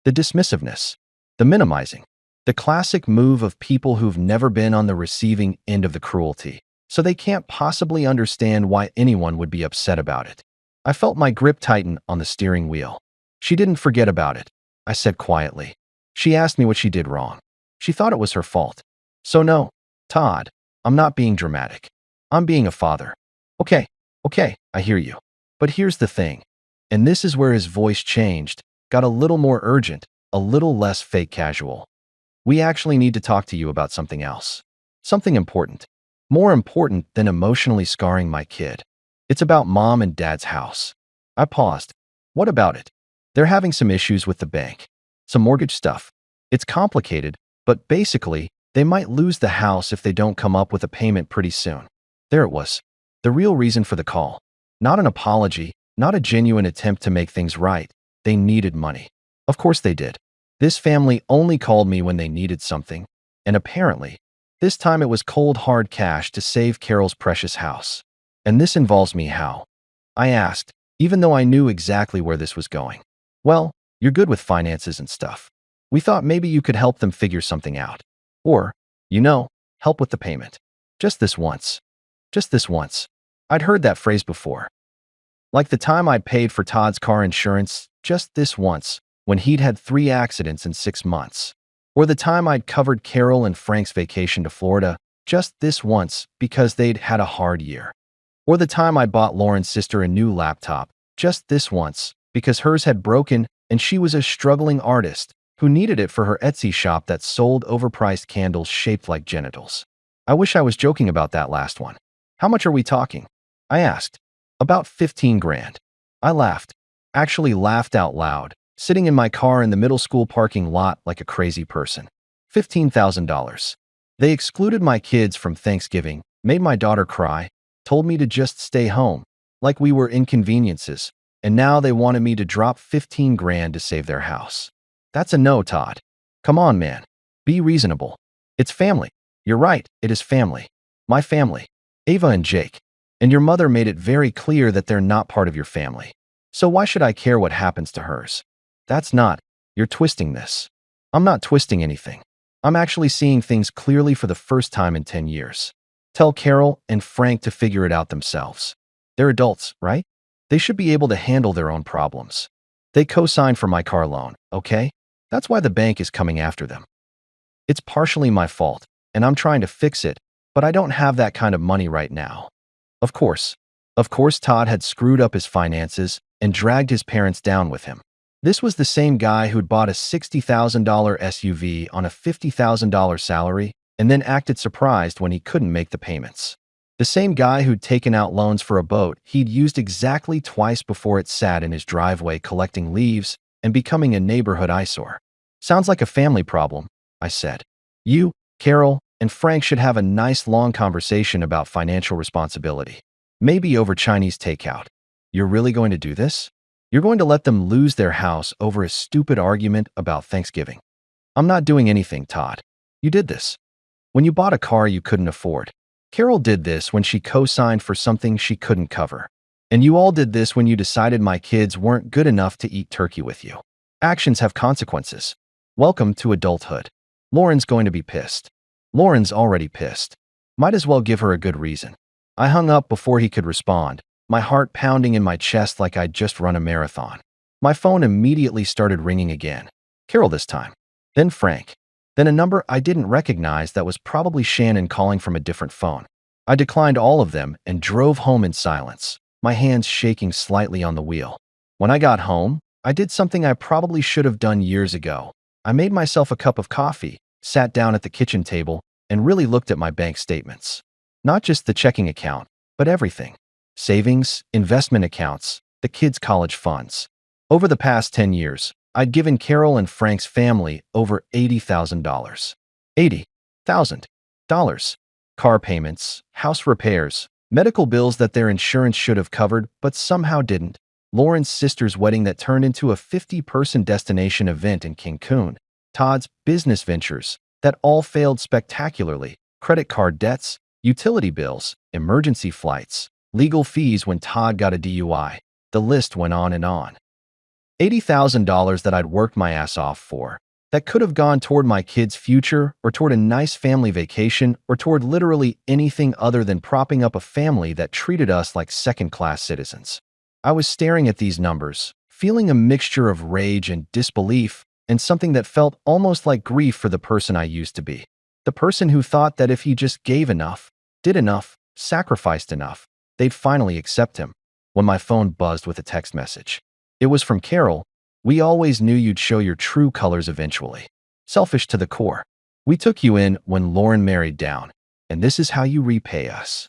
The dismissiveness. The minimizing. The classic move of people who've never been on the receiving end of the cruelty, so they can't possibly understand why anyone would be upset about it. I felt my grip tighten on the steering wheel. She didn't forget about it, I said quietly. She asked me what she did wrong. She thought it was her fault. So no, Todd, I'm not being dramatic. I'm being a father. Okay, I hear you. But here's the thing. And this is where his voice changed, got a little more urgent, a little less fake casual. We actually need to talk to you about something else. Something important. More important than emotionally scarring my kid. It's about mom and dad's house. I paused. What about it? They're having some issues with the bank. Some mortgage stuff. It's complicated, but basically, they might lose the house if they don't come up with a payment pretty soon. There it was. The real reason for the call. Not an apology, not a genuine attempt to make things right. They needed money. Of course they did. This family only called me when they needed something, and apparently, this time it was cold hard cash to save Carol's precious house. And this involves me how? I asked, even though I knew exactly where this was going. Well, you're good with finances and stuff. We thought maybe you could help them figure something out. Or, help with the payment. Just this once. Just this once. I'd heard that phrase before. Like the time I'd paid for Todd's car insurance, just this once, when he'd had 3 accidents in 6 months. Or the time I'd covered Carol and Frank's vacation to Florida, just this once, because they'd had a hard year. Or the time I bought Lauren's sister a new laptop, just this once, because hers had broken and she was a struggling artist who needed it for her Etsy shop that sold overpriced candles shaped like genitals. I wish I was joking about that last one. How much are we talking? I asked. About 15 grand. I laughed. Actually laughed out loud, sitting in my car in the middle school parking lot like a crazy person. $15,000. They excluded my kids from Thanksgiving, made my daughter cry, told me to just stay home, like we were inconveniences, and now they wanted me to drop 15 grand to save their house. That's a no, Todd. Come on, man. Be reasonable. It's family. You're right, it is family. My family. Ava and Jake. And your mother made it very clear that they're not part of your family. So why should I care what happens to hers? That's not. You're twisting this. I'm not twisting anything. I'm actually seeing things clearly for the first time in 10 years. Tell Carol and Frank to figure it out themselves. They're adults, right? They should be able to handle their own problems. They co-signed for my car loan, okay? That's why the bank is coming after them. It's partially my fault, and I'm trying to fix it, but I don't have that kind of money right now. Of course, Todd had screwed up his finances and dragged his parents down with him. This was the same guy who'd bought a $60,000 SUV on a $50,000 salary and then acted surprised when he couldn't make the payments. The same guy who'd taken out loans for a boat he'd used exactly twice before it sat in his driveway collecting leaves and becoming a neighborhood eyesore. Sounds like a family problem, I said. You, Carol, and Frank should have a nice long conversation about financial responsibility. Maybe over Chinese takeout. You're really going to do this? You're going to let them lose their house over a stupid argument about Thanksgiving? I'm not doing anything, Todd. You did this. When you bought a car you couldn't afford. Carol did this when she co-signed for something she couldn't cover. And you all did this when you decided my kids weren't good enough to eat turkey with you. Actions have consequences. Welcome to adulthood. Lauren's going to be pissed. Lauren's already pissed. Might as well give her a good reason. I hung up before he could respond, my heart pounding in my chest like I'd just run a marathon. My phone immediately started ringing again. Carol this time. Then Frank. Then a number I didn't recognize that was probably Shannon calling from a different phone. I declined all of them and drove home in silence, my hands shaking slightly on the wheel. When I got home, I did something I probably should have done years ago. I made myself a cup of coffee, sat down at the kitchen table, and really looked at my bank statements. Not just the checking account, but everything. Savings, investment accounts, the kids' college funds. Over the past 10 years, I'd given Carol and Frank's family over $80,000. $80,000. Car payments, house repairs, medical bills that their insurance should have covered but somehow didn't. Lauren's sister's wedding that turned into a 50-person destination event in Cancun. Todd's business ventures that all failed spectacularly. Credit card debts, utility bills, emergency flights, legal fees when Todd got a DUI. The list went on and on. $80,000 that I'd worked my ass off for. That could have gone toward my kids' future, or toward a nice family vacation, or toward literally anything other than propping up a family that treated us like second-class citizens. I was staring at these numbers, feeling a mixture of rage and disbelief, and something that felt almost like grief for the person I used to be. The person who thought that if he just gave enough, did enough, sacrificed enough, they'd finally accept him. When my phone buzzed with a text message. It was from Carol. We always knew you'd show your true colors eventually. Selfish to the core. We took you in when Lauren married down, and this is how you repay us.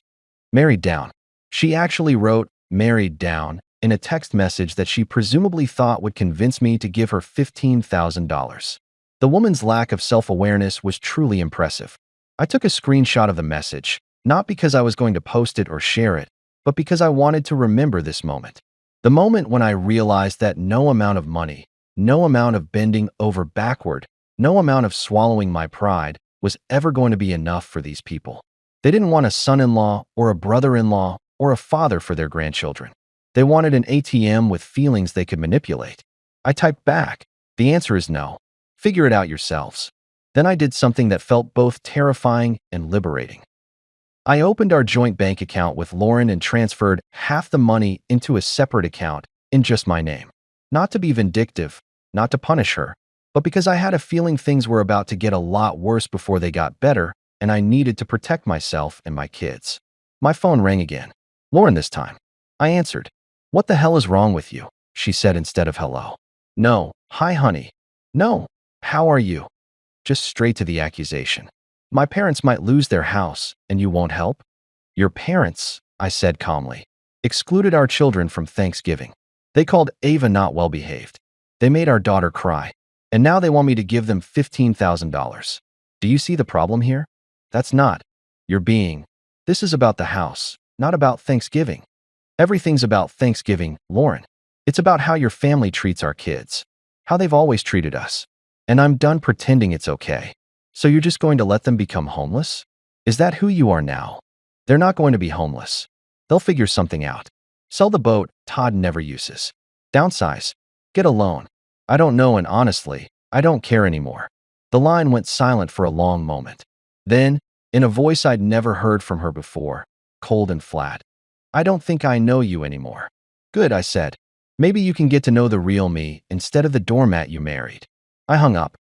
Married down. She actually wrote married down in a text message that she presumably thought would convince me to give her $15,000. The woman's lack of self-awareness was truly impressive. I took a screenshot of the message, not because I was going to post it or share it, but because I wanted to remember this moment. The moment when I realized that no amount of money, no amount of bending over backward, no amount of swallowing my pride was ever going to be enough for these people. They didn't want a son-in-law or a brother-in-law or a father for their grandchildren. They wanted an ATM with feelings they could manipulate. I typed back, the answer is no. Figure it out yourselves. Then I did something that felt both terrifying and liberating. I opened our joint bank account with Lauren and transferred half the money into a separate account in just my name. Not to be vindictive, not to punish her, but because I had a feeling things were about to get a lot worse before they got better, and I needed to protect myself and my kids. My phone rang again. Lauren this time. I answered. What the hell is wrong with you? She said instead of hello. No. Hi, honey. No. How are you? Just straight to the accusation. My parents might lose their house, and you won't help? Your parents, I said calmly, excluded our children from Thanksgiving. They called Ava not well-behaved. They made our daughter cry. And now they want me to give them $15,000. Do you see the problem here? That's not. You're being. This is about the house, not about Thanksgiving. Everything's about Thanksgiving, Lauren. It's about how your family treats our kids. How they've always treated us. And I'm done pretending it's okay. So you're just going to let them become homeless? Is that who you are now? They're not going to be homeless. They'll figure something out. Sell the boat Todd never uses. Downsize. Get a loan. I don't know, and honestly, I don't care anymore. The line went silent for a long moment. Then, in a voice I'd never heard from her before, cold and flat, I don't think I know you anymore. Good, I said. Maybe you can get to know the real me instead of the doormat you married. I hung up.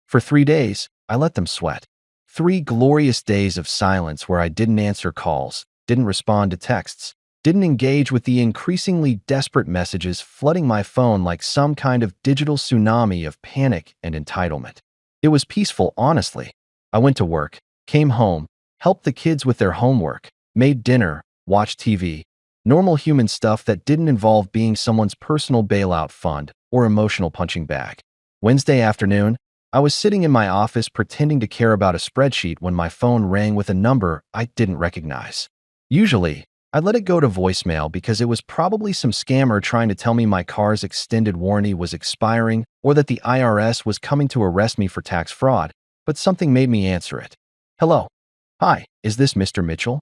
For 3 days, I let them sweat. 3 glorious days of silence where I didn't answer calls, didn't respond to texts, didn't engage with the increasingly desperate messages flooding my phone like some kind of digital tsunami of panic and entitlement. It was peaceful, honestly. I went to work, came home, helped the kids with their homework, made dinner, watched TV, normal human stuff that didn't involve being someone's personal bailout fund or emotional punching bag. Wednesday afternoon, I was sitting in my office pretending to care about a spreadsheet when my phone rang with a number I didn't recognize. Usually, I'd let it go to voicemail because it was probably some scammer trying to tell me my car's extended warranty was expiring or that the IRS was coming to arrest me for tax fraud, but something made me answer it. Hello. Hi, is this Mr. Mitchell?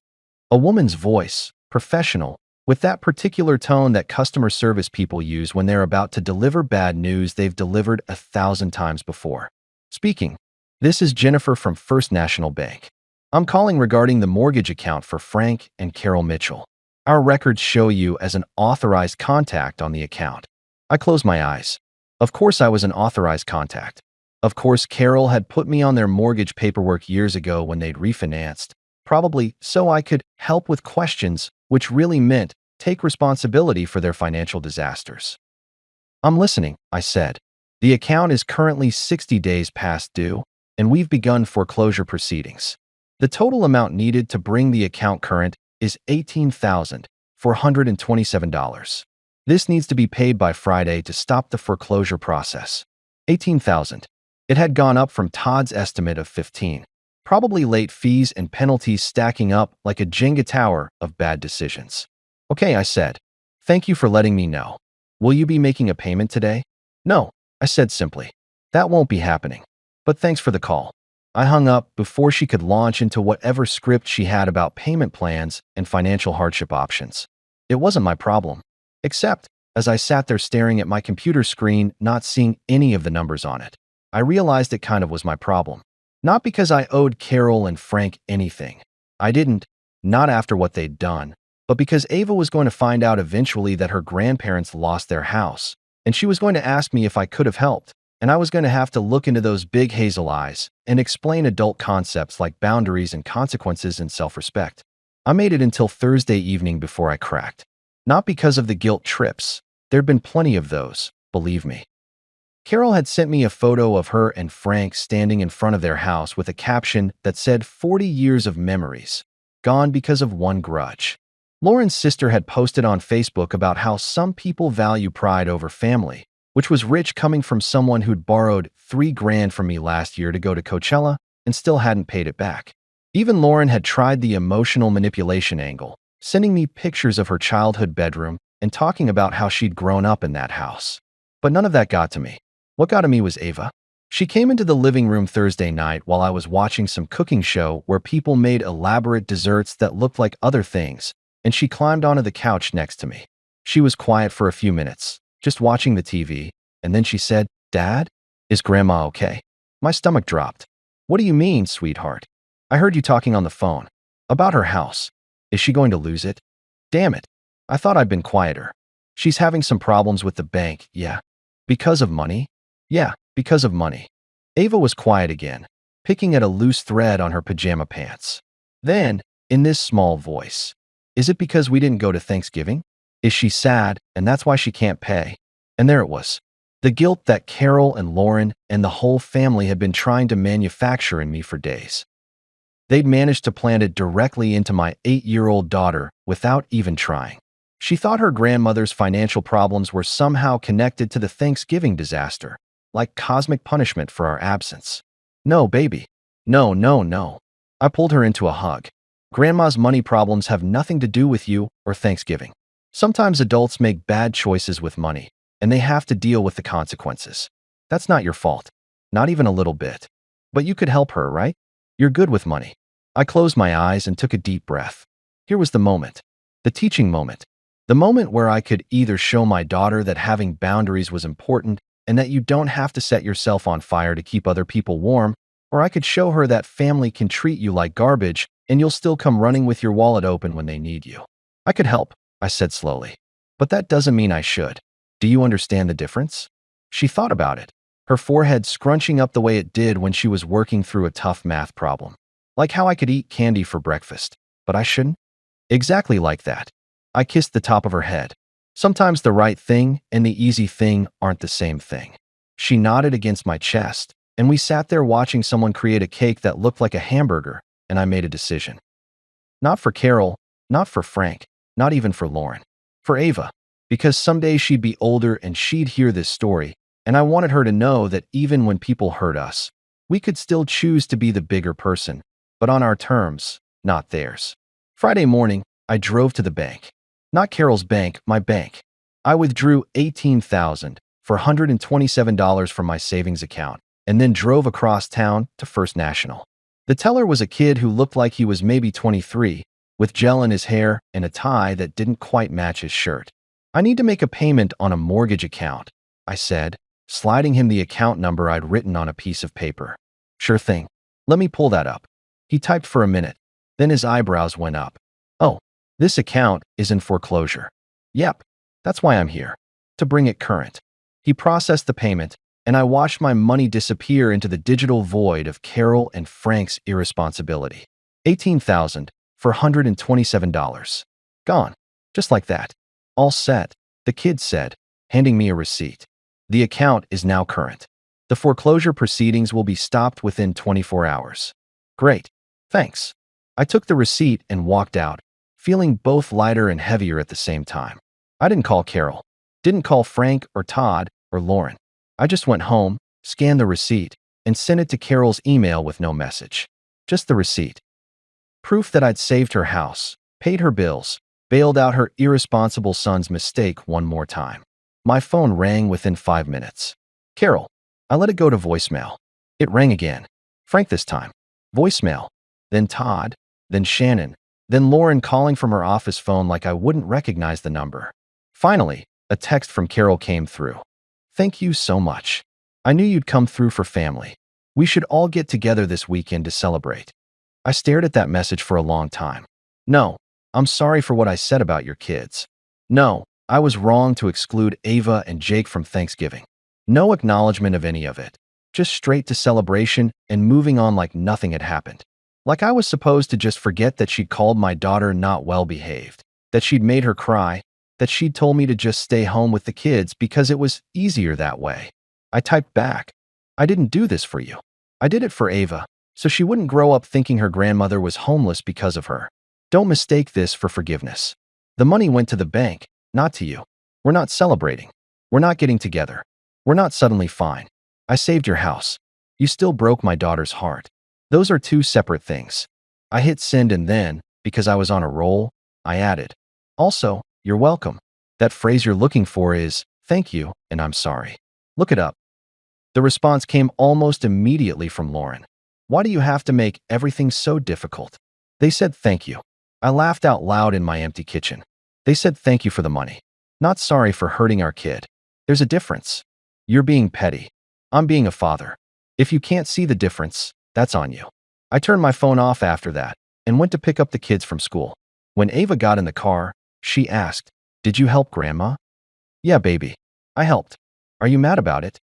A woman's voice, professional, with that particular tone that customer service people use when they're about to deliver bad news they've delivered 1,000 times before. Speaking. This is Jennifer from First National Bank. I'm calling regarding the mortgage account for Frank and Carol Mitchell. Our records show you as an authorized contact on the account. I closed my eyes. Of course I was an authorized contact. Of course Carol had put me on their mortgage paperwork years ago when they'd refinanced, probably so I could help with questions, which really meant take responsibility for their financial disasters. I'm listening, I said. The account is currently 60 days past due, and we've begun foreclosure proceedings. The total amount needed to bring the account current is $18,427. This needs to be paid by Friday to stop the foreclosure process. $18,000. It had gone up from Todd's estimate of $15,000. Probably late fees and penalties stacking up like a Jenga tower of bad decisions. Okay, I said. Thank you for letting me know. Will you be making a payment today? No, I said simply. That won't be happening. But thanks for the call. I hung up before she could launch into whatever script she had about payment plans and financial hardship options. It wasn't my problem. Except, As I sat there staring at my computer screen, not seeing any of the numbers on it, I realized it kind of was my problem. Not because I owed Carol and Frank anything. I didn't, not after what they'd done, but because Ava was going to find out eventually that her grandparents lost their house, and she was going to ask me if I could have helped, and I was going to have to look into those big hazel eyes and explain adult concepts like boundaries and consequences and self-respect. I made it until Thursday evening before I cracked. Not because of the guilt trips. There'd been plenty of those, believe me. Carol had sent me a photo of her and Frank standing in front of their house with a caption that said 40 years of memories, gone because of one grudge. Lauren's sister had posted on Facebook about how some people value pride over family, which was rich coming from someone who'd borrowed $3,000 from me last year to go to Coachella and still hadn't paid it back. Even Lauren had tried the emotional manipulation angle, sending me pictures of her childhood bedroom and talking about how she'd grown up in that house. But none of that got to me. What got to me was Ava. She came into the living room Thursday night while I was watching some cooking show where people made elaborate desserts that looked like other things, and she climbed onto the couch next to me. She was quiet for a few minutes, just watching the TV, and then she said, "Dad, is Grandma okay?" My stomach dropped. "What do you mean, sweetheart? I heard you talking on the phone. About her house. Is she going to lose it?" Damn it. I thought I'd been quieter. "She's having some problems with the bank, yeah." "Because of money?" "Yeah, because of money." Ava was quiet again, picking at a loose thread on her pajama pants. Then, in this small voice, "Is it because we didn't go to Thanksgiving? Is she sad, and that's why she can't pay?" And there it was. The guilt that Carol and Lauren and the whole family had been trying to manufacture in me for days. They'd managed to plant it directly into my 8-year-old daughter without even trying. She thought her grandmother's financial problems were somehow connected to the Thanksgiving disaster, like cosmic punishment for our absence. No, baby. No, no, no. I pulled her into a hug. Grandma's money problems have nothing to do with you or Thanksgiving. Sometimes adults make bad choices with money, and they have to deal with the consequences. That's not your fault. Not even a little bit. But you could help her, right? You're good with money. I closed my eyes and took a deep breath. Here was the moment. The teaching moment. The moment where I could either show my daughter that having boundaries was important and that you don't have to set yourself on fire to keep other people warm, or I could show her that family can treat you like garbage and you'll still come running with your wallet open when they need you. I could help, I said slowly. But that doesn't mean I should. Do you understand the difference? She thought about it, her forehead scrunching up the way it did when she was working through a tough math problem. Like how I could eat candy for breakfast, but I shouldn't? Exactly like that. I kissed the top of her head. Sometimes the right thing and the easy thing aren't the same thing. She nodded against my chest, and we sat there watching someone create a cake that looked like a hamburger, and I made a decision. Not for Carol, not for Frank, not even for Lauren. For Ava. Because someday she'd be older and she'd hear this story, and I wanted her to know that even when people hurt us, we could still choose to be the bigger person, but on our terms, not theirs. Friday morning, I drove to the bank. Not Carol's bank, my bank. I withdrew $18,427 from my savings account and then drove across town to First National. The teller was a kid who looked like he was maybe 23, with gel in his hair and a tie that didn't quite match his shirt. "I need to make a payment on a mortgage account," I said, sliding him the account number I'd written on a piece of paper. "Sure thing. Let me pull that up." He typed for a minute. Then his eyebrows went up. "Oh, this account is in foreclosure." "Yep, that's why I'm here. To bring it current." He processed the payment, and I watched my money disappear into the digital void of Carol and Frank's irresponsibility. $18,427. Gone. Just like that. "All set," the kid said, handing me a receipt. "The account is now current. The foreclosure proceedings will be stopped within 24 hours. "Great. Thanks." I took the receipt and walked out, feeling both lighter and heavier at the same time. I didn't call Carol. Didn't call Frank or Todd or Lauren. I just went home, scanned the receipt, and sent it to Carol's email with no message. Just the receipt. Proof that I'd saved her house, paid her bills, bailed out her irresponsible son's mistake one more time. My phone rang within 5 minutes. Carol. I let it go to voicemail. It rang again. Frank this time. Voicemail. Then Todd. Then Shannon. Then Lauren calling from her office phone like I wouldn't recognize the number. Finally, A text from Carol came through. Thank you so much. I knew you'd come through for family. We should all get together this weekend to celebrate. I stared at that message for a long time. No, I'm sorry for what I said about your kids. No, I was wrong to exclude Ava and Jake from Thanksgiving. No acknowledgement of any of it. Just straight to celebration and moving on like nothing had happened. Like I was supposed to just forget that she'd called my daughter not well behaved, that she'd made her cry, that she'd told me to just stay home with the kids because it was easier that way. I typed back, I didn't do this for you. I did it for Ava, so she wouldn't grow up thinking her grandmother was homeless because of her. Don't mistake this for forgiveness. The money went to the bank, not to you. We're not celebrating. We're not getting together. We're not suddenly fine. I saved your house. You still broke my daughter's heart. Those are two separate things. I hit send and then, because I was on a roll, I added. Also, you're welcome. That phrase you're looking for is, thank you, and I'm sorry. Look it up. The response came almost immediately from Lauren. Why do you have to make everything so difficult? They said thank you. I laughed out loud in my empty kitchen. They said thank you for the money. Not sorry for hurting our kid. There's a difference. You're being petty. I'm being a father. If you can't see the difference, that's on you. I turned my phone off after that and went to pick up the kids from school. When Ava got in the car, she asked, Did you help Grandma? Yeah, baby. I helped. Are you mad about it?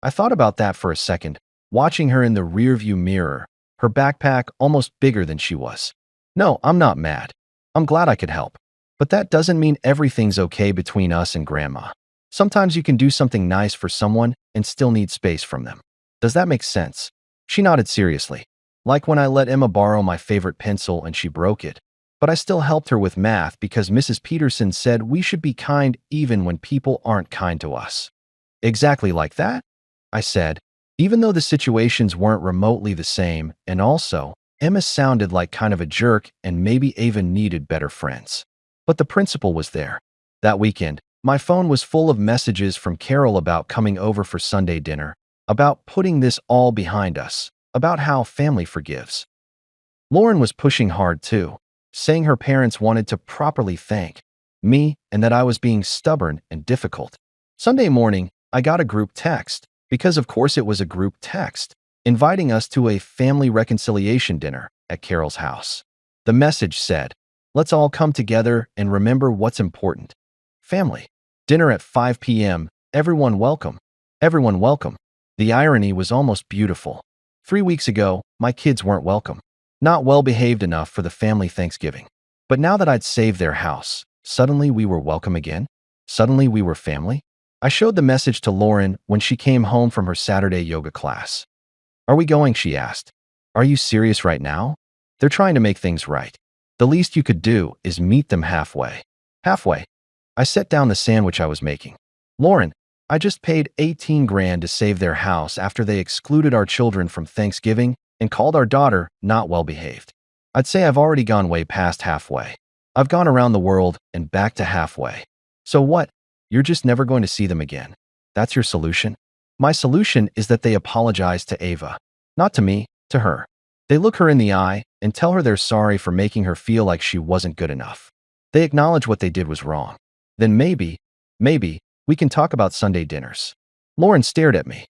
I thought about that for a second, watching her in the rearview mirror, her backpack almost bigger than she was. No, I'm not mad. I'm glad I could help. But that doesn't mean everything's okay between us and Grandma. Sometimes you can do something nice for someone and still need space from them. Does that make sense? She nodded seriously. Like when I let Emma borrow my favorite pencil and she broke it. But I still helped her with math because Mrs. Peterson said we should be kind even when people aren't kind to us. Exactly like that? I said, even though the situations weren't remotely the same, and also, Emma sounded like kind of a jerk and maybe Ava needed better friends. But the principle was there. That weekend, my phone was full of messages from Carol about coming over for Sunday dinner, about putting this all behind us, about how family forgives. Lauren was pushing hard too, saying her parents wanted to properly thank me and that I was being stubborn and difficult. Sunday morning, I got a group text, because of course it was a group text, inviting us to a family reconciliation dinner at Carol's house. The message said, let's all come together and remember what's important. Family. Dinner at 5 p.m. Everyone welcome. Everyone welcome. The irony was almost beautiful. 3 weeks ago, my kids weren't welcome. Not well behaved enough for the family Thanksgiving. But now that I'd saved their house, suddenly we were welcome again? Suddenly we were family? I showed the message to Lauren when she came home from her Saturday yoga class. Are we going? She asked. Are you serious right now? They're trying to make things right. The least you could do is meet them halfway. Halfway. I set down the sandwich I was making. Lauren, I just paid 18 grand to save their house after they excluded our children from Thanksgiving and called our daughter not well behaved. I'd say I've already gone way past halfway. I've gone around the world and back to halfway. So what? You're just never going to see them again. That's your solution? My solution is that they apologize to Ava. Not to me, to her. They look her in the eye and tell her they're sorry for making her feel like she wasn't good enough. They acknowledge what they did was wrong. Then maybe, we can talk about Sunday dinners. Lauren stared at me.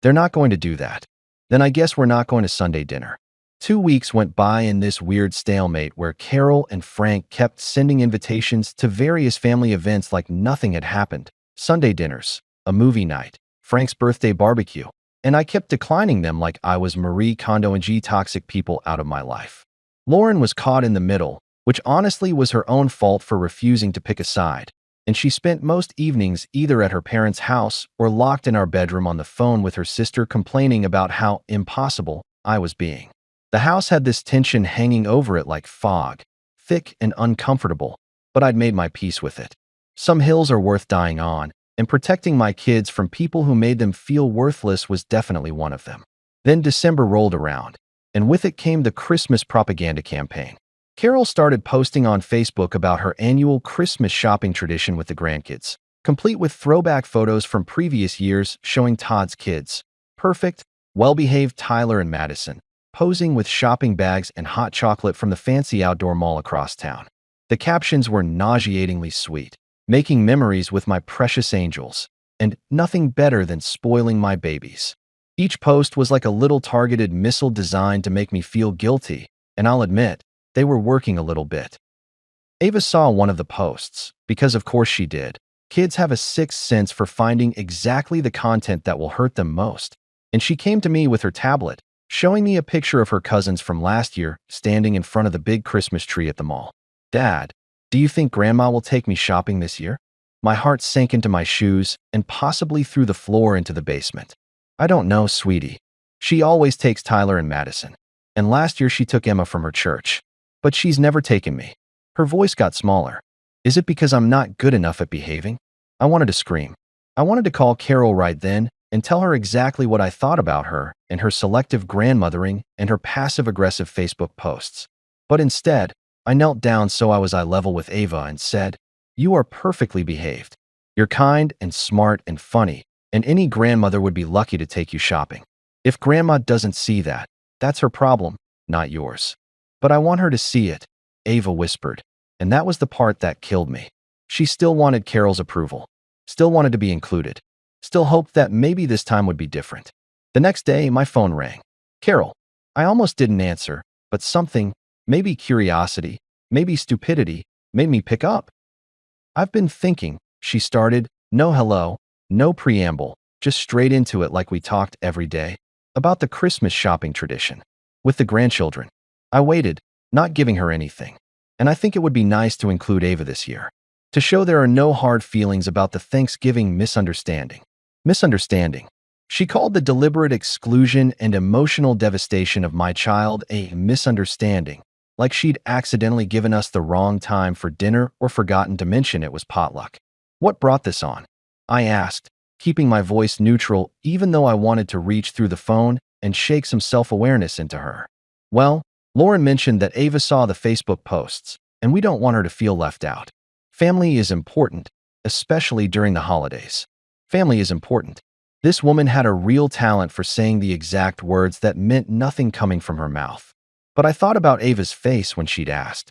They're not going to do that. Then I guess we're not going to Sunday dinner. 2 weeks went by in this weird stalemate where Carol and Frank kept sending invitations to various family events like nothing had happened. Sunday dinners, a movie night, Frank's birthday barbecue, and I kept declining them like I was Marie Kondo and toxic people out of my life. Lauren was caught in the middle, which honestly was her own fault for refusing to pick a side, and she spent most evenings either at her parents' house or locked in our bedroom on the phone with her sister complaining about how impossible I was being. The house had this tension hanging over it like fog, thick and uncomfortable, but I'd made my peace with it. Some hills are worth dying on, and protecting my kids from people who made them feel worthless was definitely one of them. Then December rolled around, and with it came the Christmas propaganda campaign. Carol started posting on Facebook about her annual Christmas shopping tradition with the grandkids, complete with throwback photos from previous years showing Todd's kids, perfect, well-behaved Tyler and Madison, posing with shopping bags and hot chocolate from the fancy outdoor mall across town. The captions were nauseatingly sweet. making memories with my precious angels, and nothing better than spoiling my babies. Each post was like a little targeted missile designed to make me feel guilty, and I'll admit, they were working a little bit. Ava saw one of the posts, because of course she did. Kids have a sixth sense for finding exactly the content that will hurt them most. And she came to me with her tablet, showing me a picture of her cousins from last year standing in front of the big Christmas tree at the mall. "Dad, do you think Grandma will take me shopping this year?" My heart sank into my shoes and possibly through the floor into the basement. "I don't know, sweetie. She always takes Tyler and Madison. And last year she took Emma from her church. But she's never taken me." Her voice got smaller. "Is it because I'm not good enough at behaving?" I wanted to scream. I wanted to call Carol right then and tell her exactly what I thought about her and her selective grandmothering and her passive-aggressive Facebook posts. But instead, I knelt down so I was eye level with Ava and said, "You are perfectly behaved. You're kind and smart and funny, and any grandmother would be lucky to take you shopping. If Grandma doesn't see that, that's her problem, not yours." "But I want her to see it," Ava whispered, and that was the part that killed me. She still wanted Carol's approval, still wanted to be included, still hoped that maybe this time would be different. The next day, my phone rang. "Carol." I almost didn't answer, but something, maybe curiosity, maybe stupidity, made me pick up. "I've been thinking," she started, no hello, no preamble, just straight into it like we talked every day, "about the Christmas shopping tradition. With the grandchildren." I waited, not giving her anything. "And I think it would be nice to include Ava this year. To show there are no hard feelings about the Thanksgiving misunderstanding." Misunderstanding. She called the deliberate exclusion and emotional devastation of my child a misunderstanding, like she'd accidentally given us the wrong time for dinner or forgotten to mention it was potluck. "What brought this on?" I asked, keeping my voice neutral even though I wanted to reach through the phone and shake some self-awareness into her. "Well, Lauren mentioned that Ava saw the Facebook posts, and we don't want her to feel left out. Family is important, especially during the holidays. Family is important." This woman had a real talent for saying the exact words that meant nothing coming from her mouth. But I thought about Ava's face when she'd asked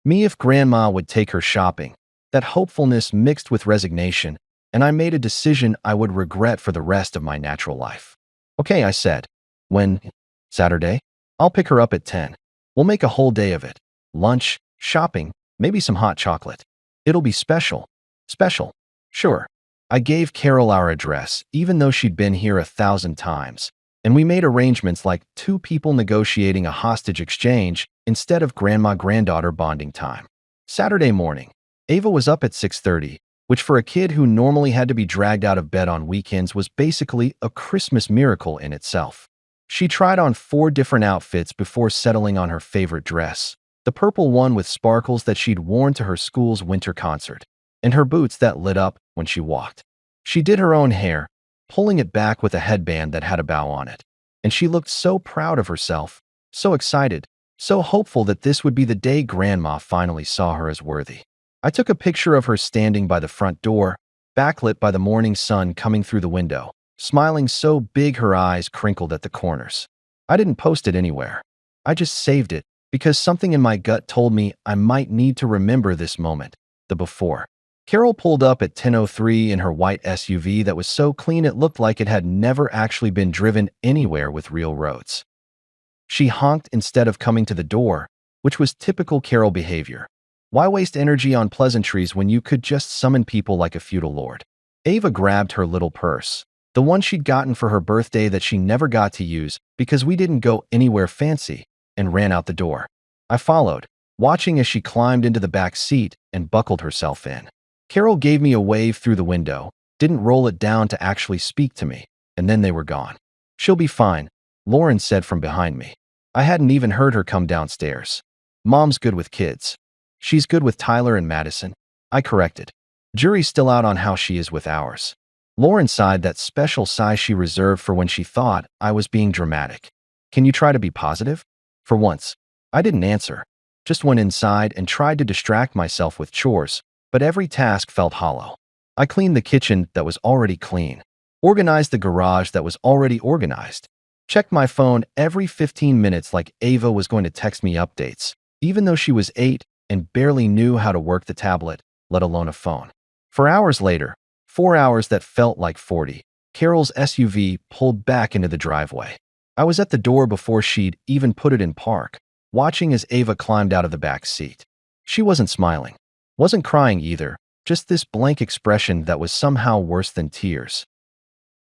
me if Grandma would take her shopping, that hopefulness mixed with resignation, and I made a decision I would regret for the rest of my natural life. "Okay," I said. "When? Saturday? I'll pick her up at 10. We'll make a whole day of it. Lunch, shopping, maybe some hot chocolate. It'll be special." "Special. Sure." I gave Carol our address, even though she'd been here 1,000 times, and we made arrangements like two people negotiating a hostage exchange instead of grandma-granddaughter bonding time. Saturday morning, Ava was up at 6:30, which for a kid who normally had to be dragged out of bed on weekends was basically a Christmas miracle in itself. She tried on 4 different outfits before settling on her favorite dress, the purple one with sparkles that she'd worn to her school's winter concert, and her boots that lit up when she walked. She did her own hair, pulling it back with a headband that had a bow on it. And she looked so proud of herself, so excited, so hopeful that this would be the day Grandma finally saw her as worthy. I took a picture of her standing by the front door, backlit by the morning sun coming through the window, smiling so big her eyes crinkled at the corners. I didn't post it anywhere. I just saved it because something in my gut told me I might need to remember this moment, the before. Carol pulled up at 10:03 in her white SUV that was so clean it looked like it had never actually been driven anywhere with real roads. She honked instead of coming to the door, which was typical Carol behavior. Why waste energy on pleasantries when you could just summon people like a feudal lord? Ava grabbed her little purse, the one she'd gotten for her birthday that she never got to use because we didn't go anywhere fancy, and ran out the door. I followed, watching as she climbed into the back seat and buckled herself in. Carol gave me a wave through the window, didn't roll it down to actually speak to me, and then they were gone. "She'll be fine," Lauren said from behind me. I hadn't even heard her come downstairs. "Mom's good with kids. She's good with Tyler and Madison," I corrected. "Jury's still out on how she is with ours." Lauren sighed, that special sigh she reserved for when she thought I was being dramatic. "Can you try to be positive?" For once, I didn't answer, just went inside and tried to distract myself with chores, but every task felt hollow. I cleaned the kitchen that was already clean, organized the garage that was already organized, checked my phone every 15 minutes like Ava was going to text me updates, even though she was 8 and barely knew how to work the tablet, let alone a phone. For hours later, 4 hours that felt like 40, Carol's SUV pulled back into the driveway. I was at the door before she'd even put it in park, watching as Ava climbed out of the back seat. She wasn't smiling, wasn't crying either, just this blank expression that was somehow worse than tears.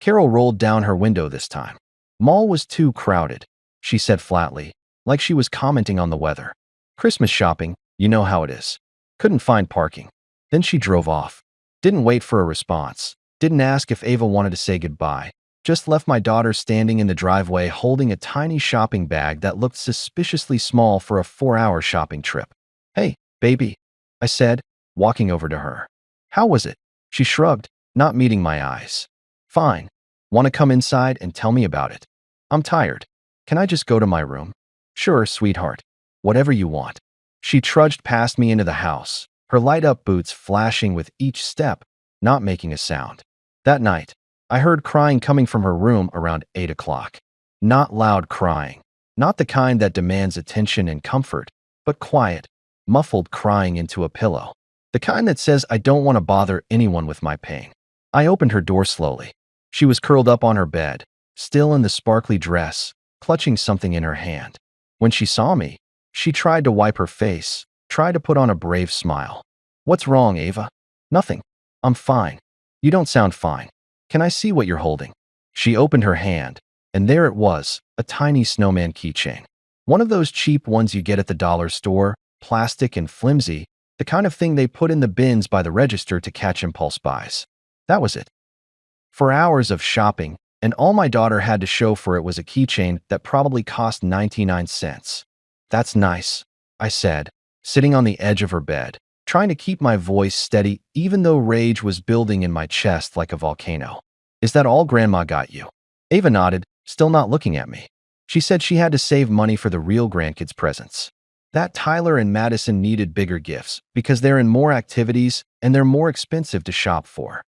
Carol rolled down her window this time. Mall was too crowded, she said flatly, like she was commenting on the weather. Christmas shopping, you know how it is. Couldn't find parking. Then she drove off. Didn't wait for a response. Didn't ask if Ava wanted to say goodbye. Just left my daughter standing in the driveway holding a tiny shopping bag that looked suspiciously small for a 4-hour shopping trip. Hey, baby, I said, walking over to her. How was it? She shrugged, not meeting my eyes. Fine. Want to come inside and tell me about it? I'm tired. Can I just go to my room? Sure, sweetheart. Whatever you want. She trudged past me into the house, her light-up boots flashing with each step, not making a sound. That night, I heard crying coming from her room around 8 o'clock. Not loud crying, not the kind that demands attention and comfort, but quiet, muffled crying into a pillow. The kind that says I don't want to bother anyone with my pain. I opened her door slowly. She was curled up on her bed, still in the sparkly dress, clutching something in her hand. When she saw me, she tried to wipe her face, tried to put on a brave smile. What's wrong, Ava? Nothing. I'm fine. You don't sound fine. Can I see what you're holding? She opened her hand, and there it was, a tiny snowman keychain. One of those cheap ones you get at the dollar store, plastic and flimsy, the kind of thing they put in the bins by the register to catch impulse buys. That was it. For hours of shopping, and all my daughter had to show for it was a keychain that probably cost 99 cents. That's nice, I said, sitting on the edge of her bed, trying to keep my voice steady even though rage was building in my chest like a volcano. Is that all Grandma got you? Ava nodded, still not looking at me. She said she had to save money for the real grandkids' presents. That Tyler and Madison needed bigger gifts because they're in more activities and they're more expensive to shop for.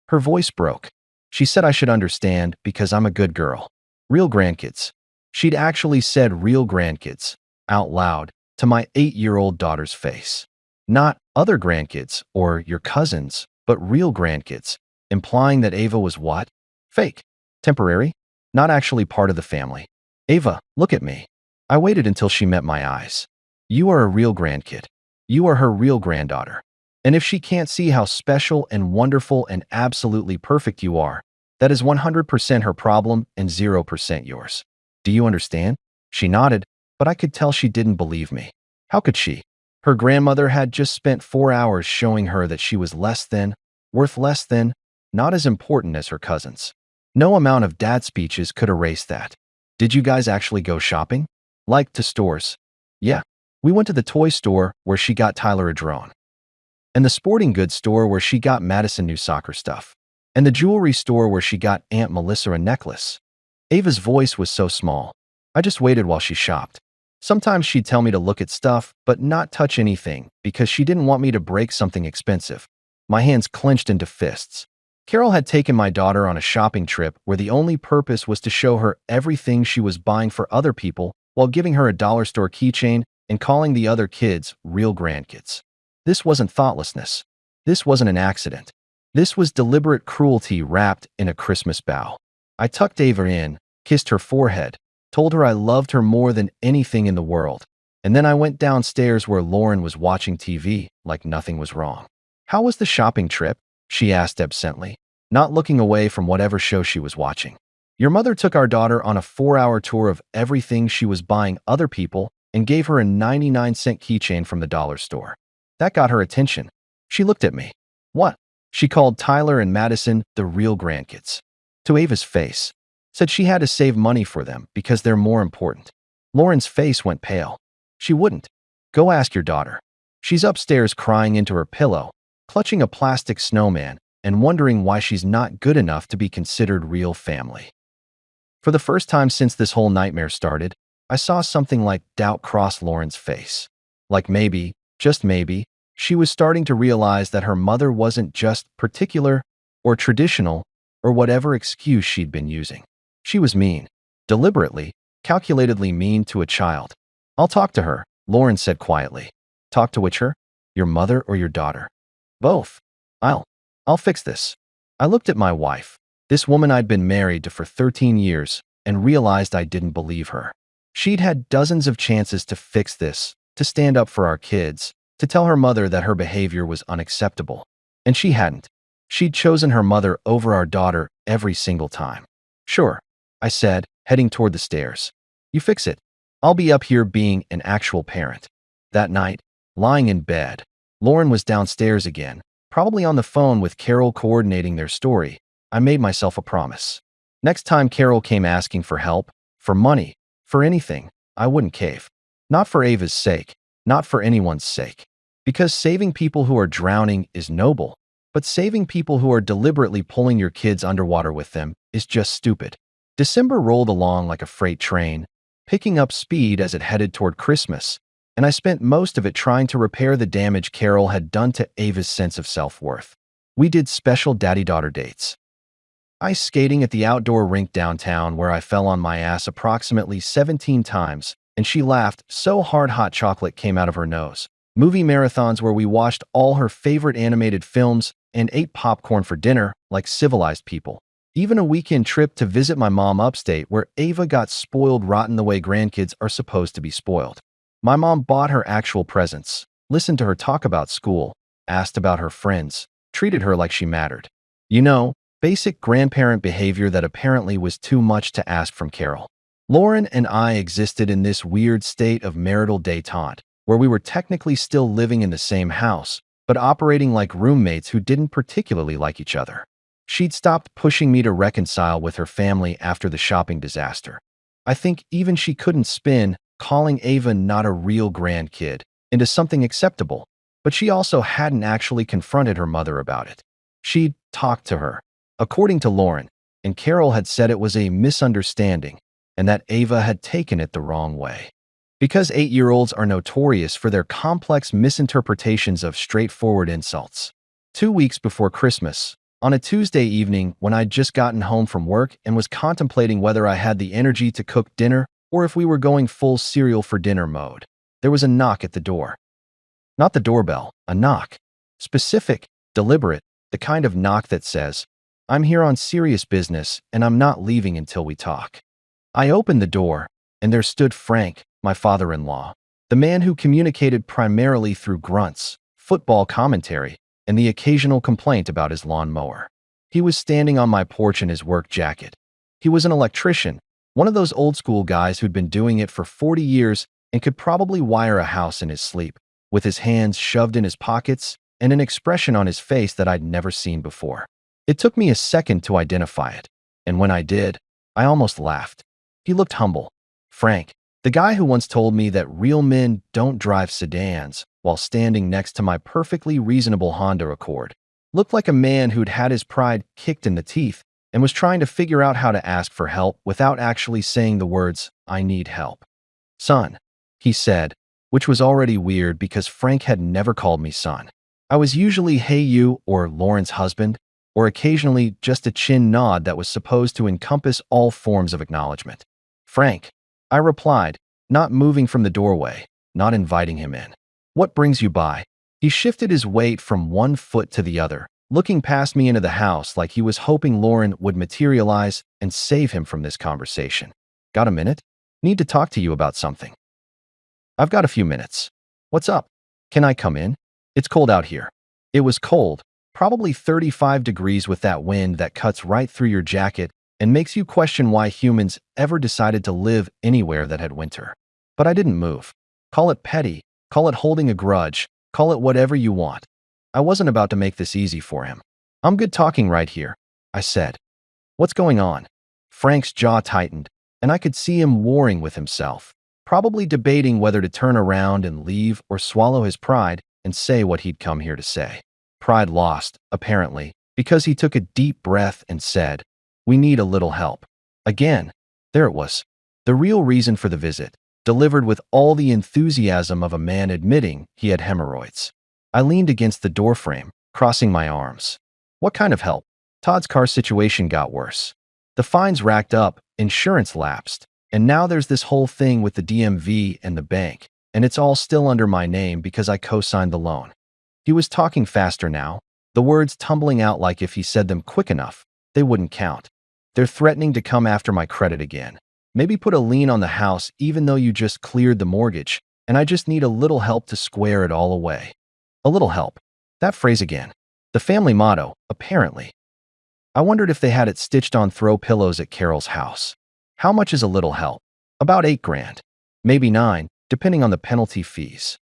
Her voice broke. She said I should understand because I'm a good girl. Real grandkids. She'd actually said real grandkids, out loud, to my 8-year-old daughter's face. Not other grandkids or your cousins, but real grandkids, implying that Ava was what? Fake. Temporary. Not actually part of the family. Ava, look at me. I waited until she met my eyes. You are a real grandkid. You are her real granddaughter. And if she can't see how special and wonderful and absolutely perfect you are, that is 100% her problem and 0% yours. Do you understand? She nodded, but I could tell she didn't believe me. How could she? Her grandmother had just spent 4 hours showing her that she was less than, worth less than, not as important as her cousins. No amount of dad speeches could erase that. Did you guys actually go shopping? Like to stores? Yeah. We went to the toy store where she got Tyler a drone. And the sporting goods store where she got Madison new soccer stuff. And the jewelry store where she got Aunt Melissa a necklace. Ava's voice was so small. I just waited while she shopped. Sometimes she'd tell me to look at stuff, but not touch anything, because she didn't want me to break something expensive. My hands clenched into fists. Carol had taken my daughter on a shopping trip where the only purpose was to show her everything she was buying for other people while giving her a dollar store keychain and calling the other kids real grandkids. This wasn't thoughtlessness. This wasn't an accident. This was deliberate cruelty wrapped in a Christmas bow. I tucked Ava in, kissed her forehead, told her I loved her more than anything in the world, and then I went downstairs where Lauren was watching TV like nothing was wrong. How was the shopping trip? She asked absently, not looking away from whatever show she was watching. Your mother took our daughter on a 4-hour tour of everything she was buying other people and gave her a 99-cent keychain from the dollar store. That got her attention. She looked at me. What? She called Tyler and Madison the real grandkids. To Ava's face. Said she had to save money for them because they're more important. Lauren's face went pale. She wouldn't. Go ask your daughter. She's upstairs crying into her pillow, clutching a plastic snowman and wondering why she's not good enough to be considered real family. For the first time since this whole nightmare started, I saw something like doubt cross Lauren's face. Like maybe, just maybe, she was starting to realize that her mother wasn't just particular or traditional or whatever excuse she'd been using. She was mean, deliberately, calculatedly mean to a child. I'll talk to her, Lauren said quietly. Talk to which her? Your mother or your daughter? Both. I'll. I'll fix this. I looked at my wife, this woman I'd been married to for 13 years, and realized I didn't believe her. She'd had dozens of chances to fix this, to stand up for our kids, to tell her mother that her behavior was unacceptable. And she hadn't. She'd chosen her mother over our daughter every single time. Sure, I said, heading toward the stairs. You fix it. I'll be up here being an actual parent. That night, lying in bed, Lauren was downstairs again, probably on the phone with Carol coordinating their story. I made myself a promise. Next time Carol came asking for help, for money, for anything, I wouldn't cave. Not for Ava's sake, not for anyone's sake. Because saving people who are drowning is noble, but saving people who are deliberately pulling your kids underwater with them is just stupid. December rolled along like a freight train, picking up speed as it headed toward Christmas, and I spent most of it trying to repair the damage Carol had done to Ava's sense of self-worth. We did special daddy-daughter dates. Ice skating at the outdoor rink downtown where I fell on my ass approximately 17 times, and she laughed so hard hot chocolate came out of her nose. Movie marathons where we watched all her favorite animated films and ate popcorn for dinner like civilized people. Even a weekend trip to visit my mom upstate where Ava got spoiled rotten the way grandkids are supposed to be spoiled. My mom bought her actual presents, listened to her talk about school, asked about her friends, treated her like she mattered. You know, basic grandparent behavior that apparently was too much to ask from Carol. Lauren and I existed in this weird state of marital détente, where we were technically still living in the same house, but operating like roommates who didn't particularly like each other. She'd stopped pushing me to reconcile with her family after the shopping disaster. I think even she couldn't spin calling Ava not a real grandkid into something acceptable, but she also hadn't actually confronted her mother about it. She'd talked to her, according to Lauren, and Carol had said it was a misunderstanding and that Ava had taken it the wrong way. Because 8-year-olds are notorious for their complex misinterpretations of straightforward insults. 2 weeks before Christmas, on a Tuesday evening when I'd just gotten home from work and was contemplating whether I had the energy to cook dinner or if we were going full cereal for dinner mode, there was a knock at the door. Not the doorbell, a knock. Specific, deliberate, the kind of knock that says, "I'm here on serious business and I'm not leaving until we talk." I opened the door, and there stood Frank, my father-in-law, the man who communicated primarily through grunts, football commentary, and the occasional complaint about his lawnmower. He was standing on my porch in his work jacket. He was an electrician, one of those old-school guys who'd been doing it for 40 years and could probably wire a house in his sleep, with his hands shoved in his pockets and an expression on his face that I'd never seen before. It took me a second to identify it, and when I did, I almost laughed. He looked humble. Frank, the guy who once told me that real men don't drive sedans while standing next to my perfectly reasonable Honda Accord, looked like a man who'd had his pride kicked in the teeth and was trying to figure out how to ask for help without actually saying the words, "I need help." "Son," he said, which was already weird because Frank had never called me son. I was usually "Hey you" or "Lauren's husband," or occasionally just a chin nod that was supposed to encompass all forms of acknowledgement. "Frank," I replied, not moving from the doorway, not inviting him in. "What brings you by?" He shifted his weight from one foot to the other, looking past me into the house like he was hoping Lauren would materialize and save him from this conversation. "Got a minute? Need to talk to you about something." "I've got a few minutes." "What's up? Can I come in? It's cold out here." It was cold, probably 35 degrees with that wind that cuts right through your jacket and makes you question why humans ever decided to live anywhere that had winter. But I didn't move. Call it petty, call it holding a grudge, call it whatever you want. I wasn't about to make this easy for him. "I'm good talking right here," I said. "What's going on?" Frank's jaw tightened, and I could see him warring with himself, probably debating whether to turn around and leave or swallow his pride and say what he'd come here to say. Pride lost, apparently, because he took a deep breath and said, "We need a little help." Again, there it was. The real reason for the visit, delivered with all the enthusiasm of a man admitting he had hemorrhoids. I leaned against the doorframe, crossing my arms. "What kind of help?" Todd's car situation got worse. The fines racked up, insurance lapsed, and now there's this whole thing with the DMV and the bank, and it's all still under my name because I co-signed the loan. He was talking faster now, The words tumbling out like if he said them quick enough, they wouldn't count. They're threatening to come after my credit again. Maybe put a lien on the house even though you just cleared the mortgage, and I just need a little help to square it all away. A little help. That phrase again. The family motto, apparently. I wondered if they had it stitched on throw pillows at Carol's house. How much is a little help? About 8 grand. Maybe 9, depending on the penalty fees.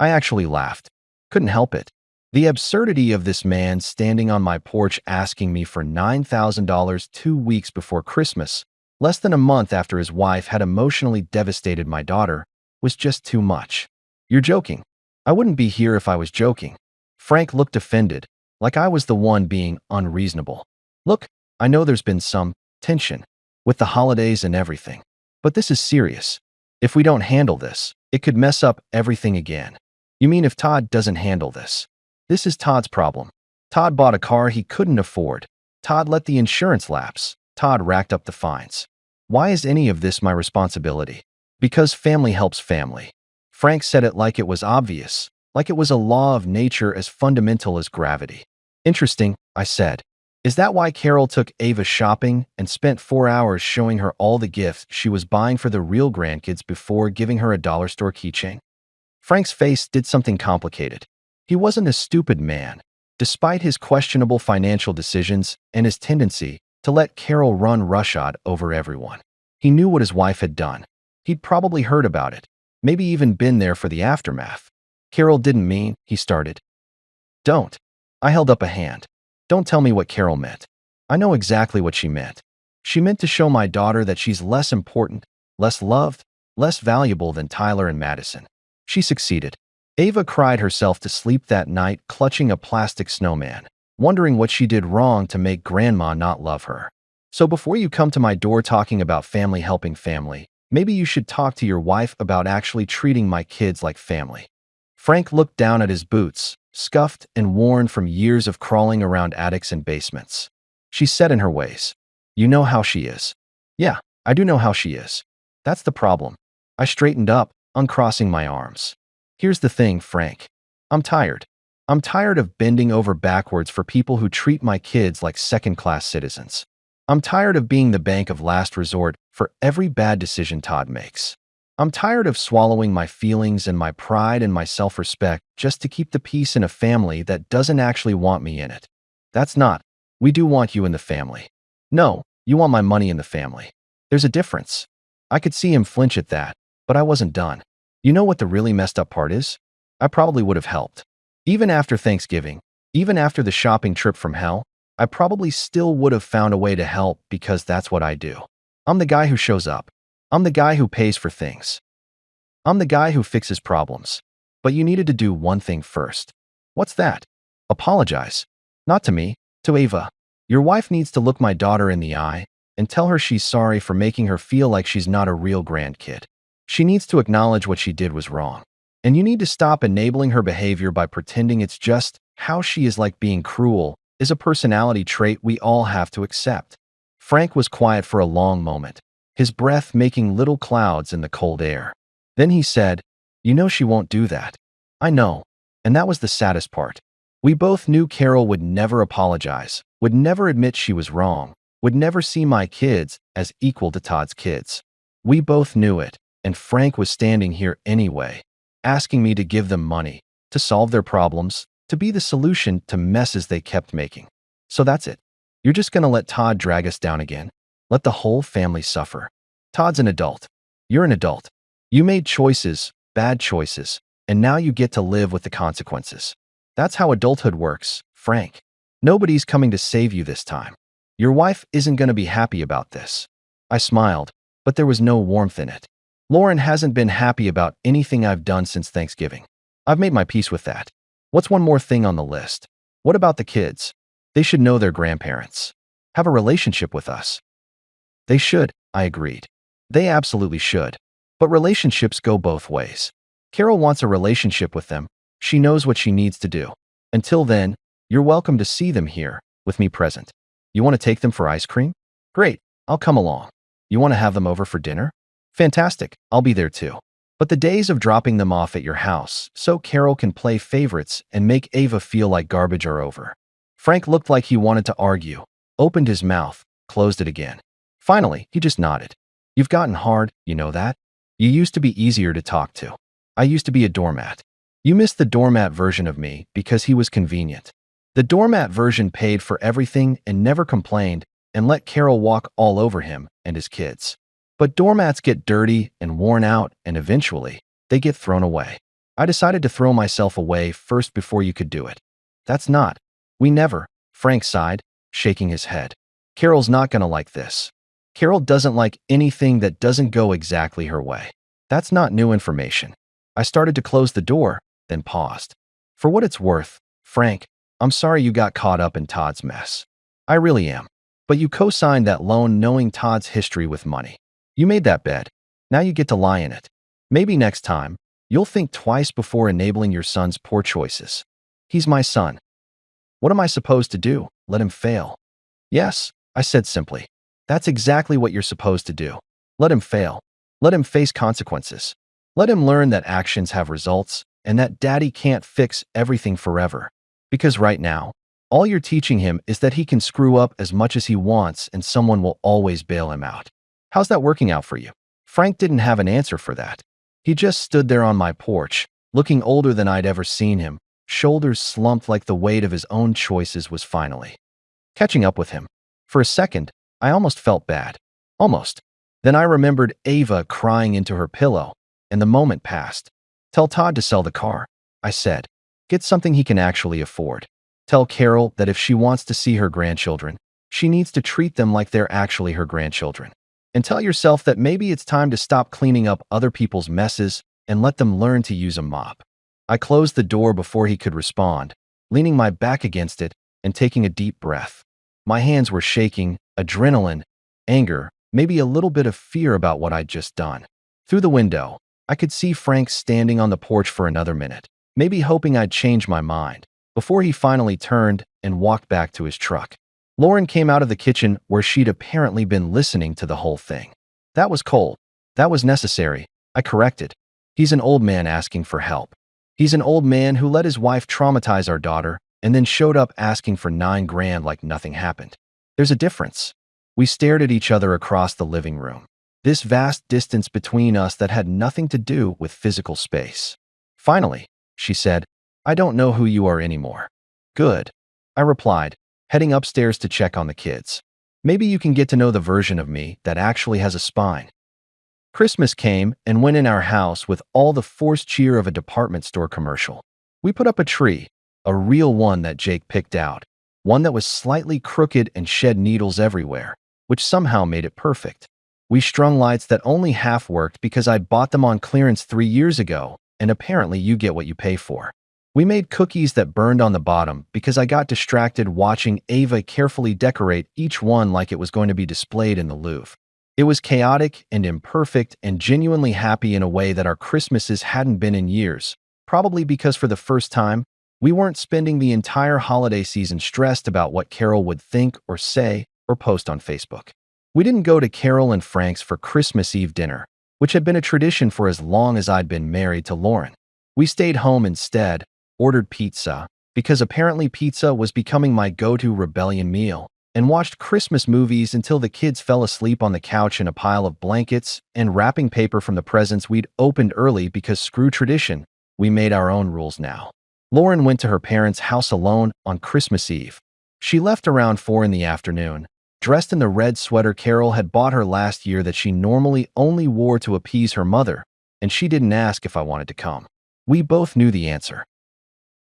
I actually laughed. Couldn't help it. The absurdity of this man standing on my porch asking me for $9,000 2 weeks before Christmas, less than a month after his wife had emotionally devastated my daughter, was just too much. You're joking. I wouldn't be here if I was joking. Frank looked offended, like I was the one being unreasonable. Look, I know there's been some tension with the holidays and everything, but this is serious. If we don't handle this, it could mess up everything again. You mean if Todd doesn't handle this? This is Todd's problem. Todd bought a car he couldn't afford. Todd let the insurance lapse. Todd racked up the fines. Why is any of this my responsibility? Because family helps family. Frank said it like it was obvious, like it was a law of nature as fundamental as gravity. Interesting, I said. Is that why Carol took Ava shopping and spent 4 hours showing her all the gifts she was buying for the real grandkids before giving her a dollar store keychain? Frank's face did something complicated. He wasn't a stupid man, despite his questionable financial decisions and his tendency to let Carol run roughshod over everyone. He knew what his wife had done. He'd probably heard about it, maybe even been there for the aftermath. Carol didn't mean, he started. Don't. I held up a hand. Don't tell me what Carol meant. I know exactly what she meant. She meant to show my daughter that she's less important, less loved, less valuable than Tyler and Madison. She succeeded. Ava cried herself to sleep that night clutching a plastic snowman, wondering what she did wrong to make Grandma not love her. So before you come to my door talking about family helping family, maybe you should talk to your wife about actually treating my kids like family. Frank looked down at his boots, scuffed and worn from years of crawling around attics and basements. She said in her ways, "You know how she is." Yeah, I do know how she is. That's the problem. I straightened up, uncrossing my arms. Here's the thing, Frank. I'm tired. I'm tired of bending over backwards for people who treat my kids like second-class citizens. I'm tired of being the bank of last resort for every bad decision Todd makes. I'm tired of swallowing my feelings and my pride and my self-respect just to keep the peace in a family that doesn't actually want me in it. That's not. We do want you in the family. No, you want my money in the family. There's a difference. I could see him flinch at that, but I wasn't done. You know what the really messed up part is? I probably would have helped. Even after Thanksgiving, even after the shopping trip from hell, I probably still would have found a way to help because that's what I do. I'm the guy who shows up. I'm the guy who pays for things. I'm the guy who fixes problems. But you needed to do one thing first. What's that? Apologize. Not to me, to Ava. Your wife needs to look my daughter in the eye and tell her she's sorry for making her feel like she's not a real grandkid. She needs to acknowledge what she did was wrong. And you need to stop enabling her behavior by pretending it's just how she is. Like being cruel is a personality trait we all have to accept. Frank was quiet for a long moment, his breath making little clouds in the cold air. Then he said, "You know she won't do that." I know. And that was the saddest part. We both knew Carol would never apologize, would never admit she was wrong, would never see my kids as equal to Todd's kids. We both knew it, and Frank was standing here anyway, asking me to give them money, to solve their problems, to be the solution to messes they kept making. So that's it. You're just gonna let Todd drag us down again? Let the whole family suffer? Todd's an adult. You're an adult. You made choices, bad choices, and now you get to live with the consequences. That's how adulthood works, Frank. Nobody's coming to save you this time. Your wife isn't gonna be happy about this. I smiled, but there was no warmth in it. Lauren hasn't been happy about anything I've done since Thanksgiving. I've made my peace with that. What's one more thing on the list? What about the kids? They should know their grandparents. Have a relationship with us. They should, I agreed. They absolutely should. But relationships go both ways. Carol wants a relationship with them. She knows what she needs to do. Until then, you're welcome to see them here, with me present. You want to take them for ice cream? Great, I'll come along. You want to have them over for dinner? Fantastic, I'll be there too. But the days of dropping them off at your house so Carol can play favorites and make Ava feel like garbage are over. Frank looked like he wanted to argue, opened his mouth, closed it again. Finally, he just nodded. You've gotten hard, you know that? You used to be easier to talk to. I used to be a doormat. You missed the doormat version of me because he was convenient. The doormat version paid for everything and never complained and let Carol walk all over him and his kids. But doormats get dirty and worn out, and eventually, they get thrown away. I decided to throw myself away first before you could do it. That's not. We never, Frank sighed, shaking his head. Carol's not gonna like this. Carol doesn't like anything that doesn't go exactly her way. That's not new information. I started to close the door, then paused. For what it's worth, Frank, I'm sorry you got caught up in Todd's mess. I really am. But you co-signed that loan knowing Todd's history with money. You made that bed. Now you get to lie in it. Maybe next time, you'll think twice before enabling your son's poor choices. He's my son. What am I supposed to do? Let him fail? Yes, I said simply. That's exactly what you're supposed to do. Let him fail. Let him face consequences. Let him learn that actions have results and that daddy can't fix everything forever. Because right now, all you're teaching him is that he can screw up as much as he wants and someone will always bail him out. How's that working out for you? Frank didn't have an answer for that. He just stood there on my porch, looking older than I'd ever seen him, shoulders slumped like the weight of his own choices was finally catching up with him. For a second, I almost felt bad. Almost. Then I remembered Ava crying into her pillow, and the moment passed. Tell Todd to sell the car, I said. Get something he can actually afford. Tell Carol that if she wants to see her grandchildren, she needs to treat them like they're actually her grandchildren. And tell yourself that maybe it's time to stop cleaning up other people's messes and let them learn to use a mop. I closed the door before he could respond, leaning my back against it and taking a deep breath. My hands were shaking, adrenaline, anger, maybe a little bit of fear about what I'd just done. Through the window, I could see Frank standing on the porch for another minute, maybe hoping I'd change my mind, before he finally turned and walked back to his truck. Lauren came out of the kitchen where she'd apparently been listening to the whole thing. That was cold. That was necessary, I corrected. He's an old man asking for help. He's an old man who let his wife traumatize our daughter and then showed up asking for $9,000 like nothing happened. There's a difference. We stared at each other across the living room. This vast distance between us that had nothing to do with physical space. Finally, she said, I don't know who you are anymore. Good, I replied, heading upstairs to check on the kids. Maybe you can get to know the version of me that actually has a spine. Christmas came and went in our house with all the forced cheer of a department store commercial. We put up a tree, a real one that Jake picked out, one that was slightly crooked and shed needles everywhere, which somehow made it perfect. We strung lights that only half worked because I'd bought them on clearance 3 years ago, and apparently you get what you pay for. We made cookies that burned on the bottom because I got distracted watching Ava carefully decorate each one like it was going to be displayed in the Louvre. It was chaotic and imperfect and genuinely happy in a way that our Christmases hadn't been in years, probably because for the first time, we weren't spending the entire holiday season stressed about what Carol would think or say or post on Facebook. We didn't go to Carol and Frank's for Christmas Eve dinner, which had been a tradition for as long as I'd been married to Lauren. We stayed home instead, ordered pizza, because apparently pizza was becoming my go-to rebellion meal, and watched Christmas movies until the kids fell asleep on the couch in a pile of blankets and wrapping paper from the presents we'd opened early because screw tradition, we made our own rules now. Lauren went to her parents' house alone on Christmas Eve. She left around 4 in the afternoon, dressed in the red sweater Carol had bought her last year that she normally only wore to appease her mother, and she didn't ask if I wanted to come. We both knew the answer.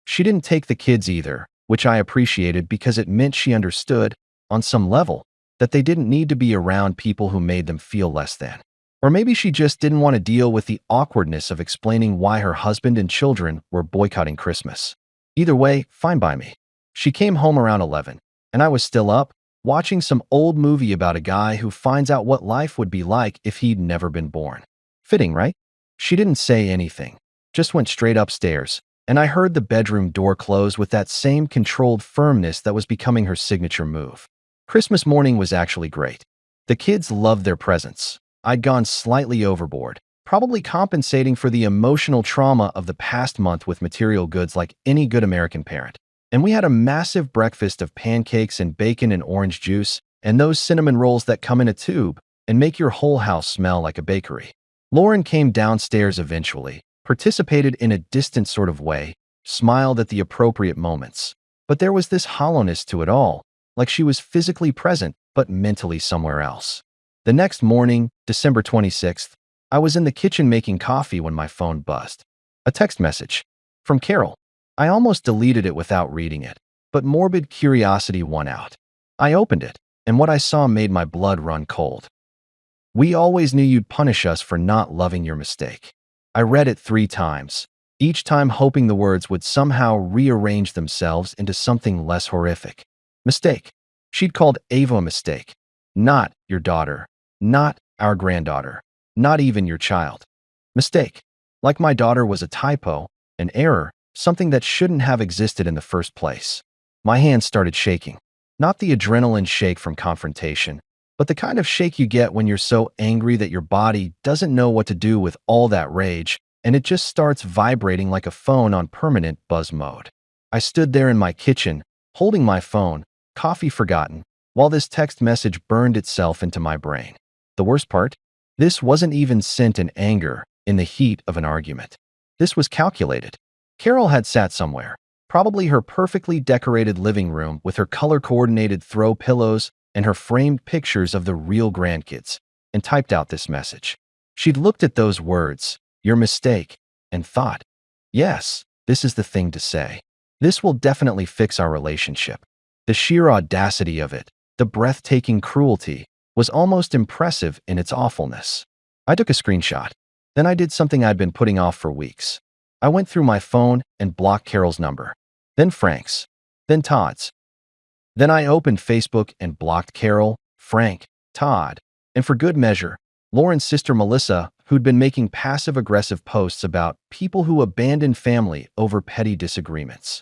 She didn't take the kids either, which I appreciated because it meant she understood, on some level, that they didn't need to be around people who made them feel less than. Or maybe she just didn't want to deal with the awkwardness of explaining why her husband and children were boycotting Christmas. Either way, fine by me. She came home around 11, and I was still up, watching some old movie about a guy who finds out what life would be like if he'd never been born. Fitting, right? She didn't say anything, just went straight upstairs, and I heard the bedroom door close with that same controlled firmness that was becoming her signature move. Christmas morning was actually great. The kids loved their presents. I'd gone slightly overboard, probably compensating for the emotional trauma of the past month with material goods like any good American parent. And we had a massive breakfast of pancakes and bacon and orange juice, and those cinnamon rolls that come in a tube and make your whole house smell like a bakery. Lauren came downstairs eventually, participated in a distant sort of way, smiled at the appropriate moments. But there was this hollowness to it all, like she was physically present but mentally somewhere else. The next morning, December 26th, I was in the kitchen making coffee when my phone buzzed. A text message from Carol. I almost deleted it without reading it, but morbid curiosity won out. I opened it, and what I saw made my blood run cold. We always knew you'd punish us for not loving your mistake. I read it 3 times, each time hoping the words would somehow rearrange themselves into something less horrific. Mistake. She'd called Ava a mistake. Not your daughter. Not our granddaughter. Not even your child. Mistake. Like my daughter was a typo, an error, something that shouldn't have existed in the first place. My hands started shaking. Not the adrenaline shake from confrontation, but the kind of shake you get when you're so angry that your body doesn't know what to do with all that rage, and it just starts vibrating like a phone on permanent buzz mode. I stood there in my kitchen, holding my phone, coffee forgotten, while this text message burned itself into my brain. The worst part? This wasn't even sent in anger, in the heat of an argument. This was calculated. Carol had sat somewhere, probably her perfectly decorated living room with her color-coordinated throw pillows and her framed pictures of the real grandkids, and typed out this message. She'd looked at those words, "Your mistake," and thought, yes, this is the thing to say. This will definitely fix our relationship. The sheer audacity of it, the breathtaking cruelty, was almost impressive in its awfulness. I took a screenshot. Then I did something I'd been putting off for weeks. I went through my phone and blocked Carol's number, then Frank's, then Todd's. Then I opened Facebook and blocked Carol, Frank, Todd, and for good measure, Lauren's sister Melissa, who'd been making passive-aggressive posts about people who abandon family over petty disagreements.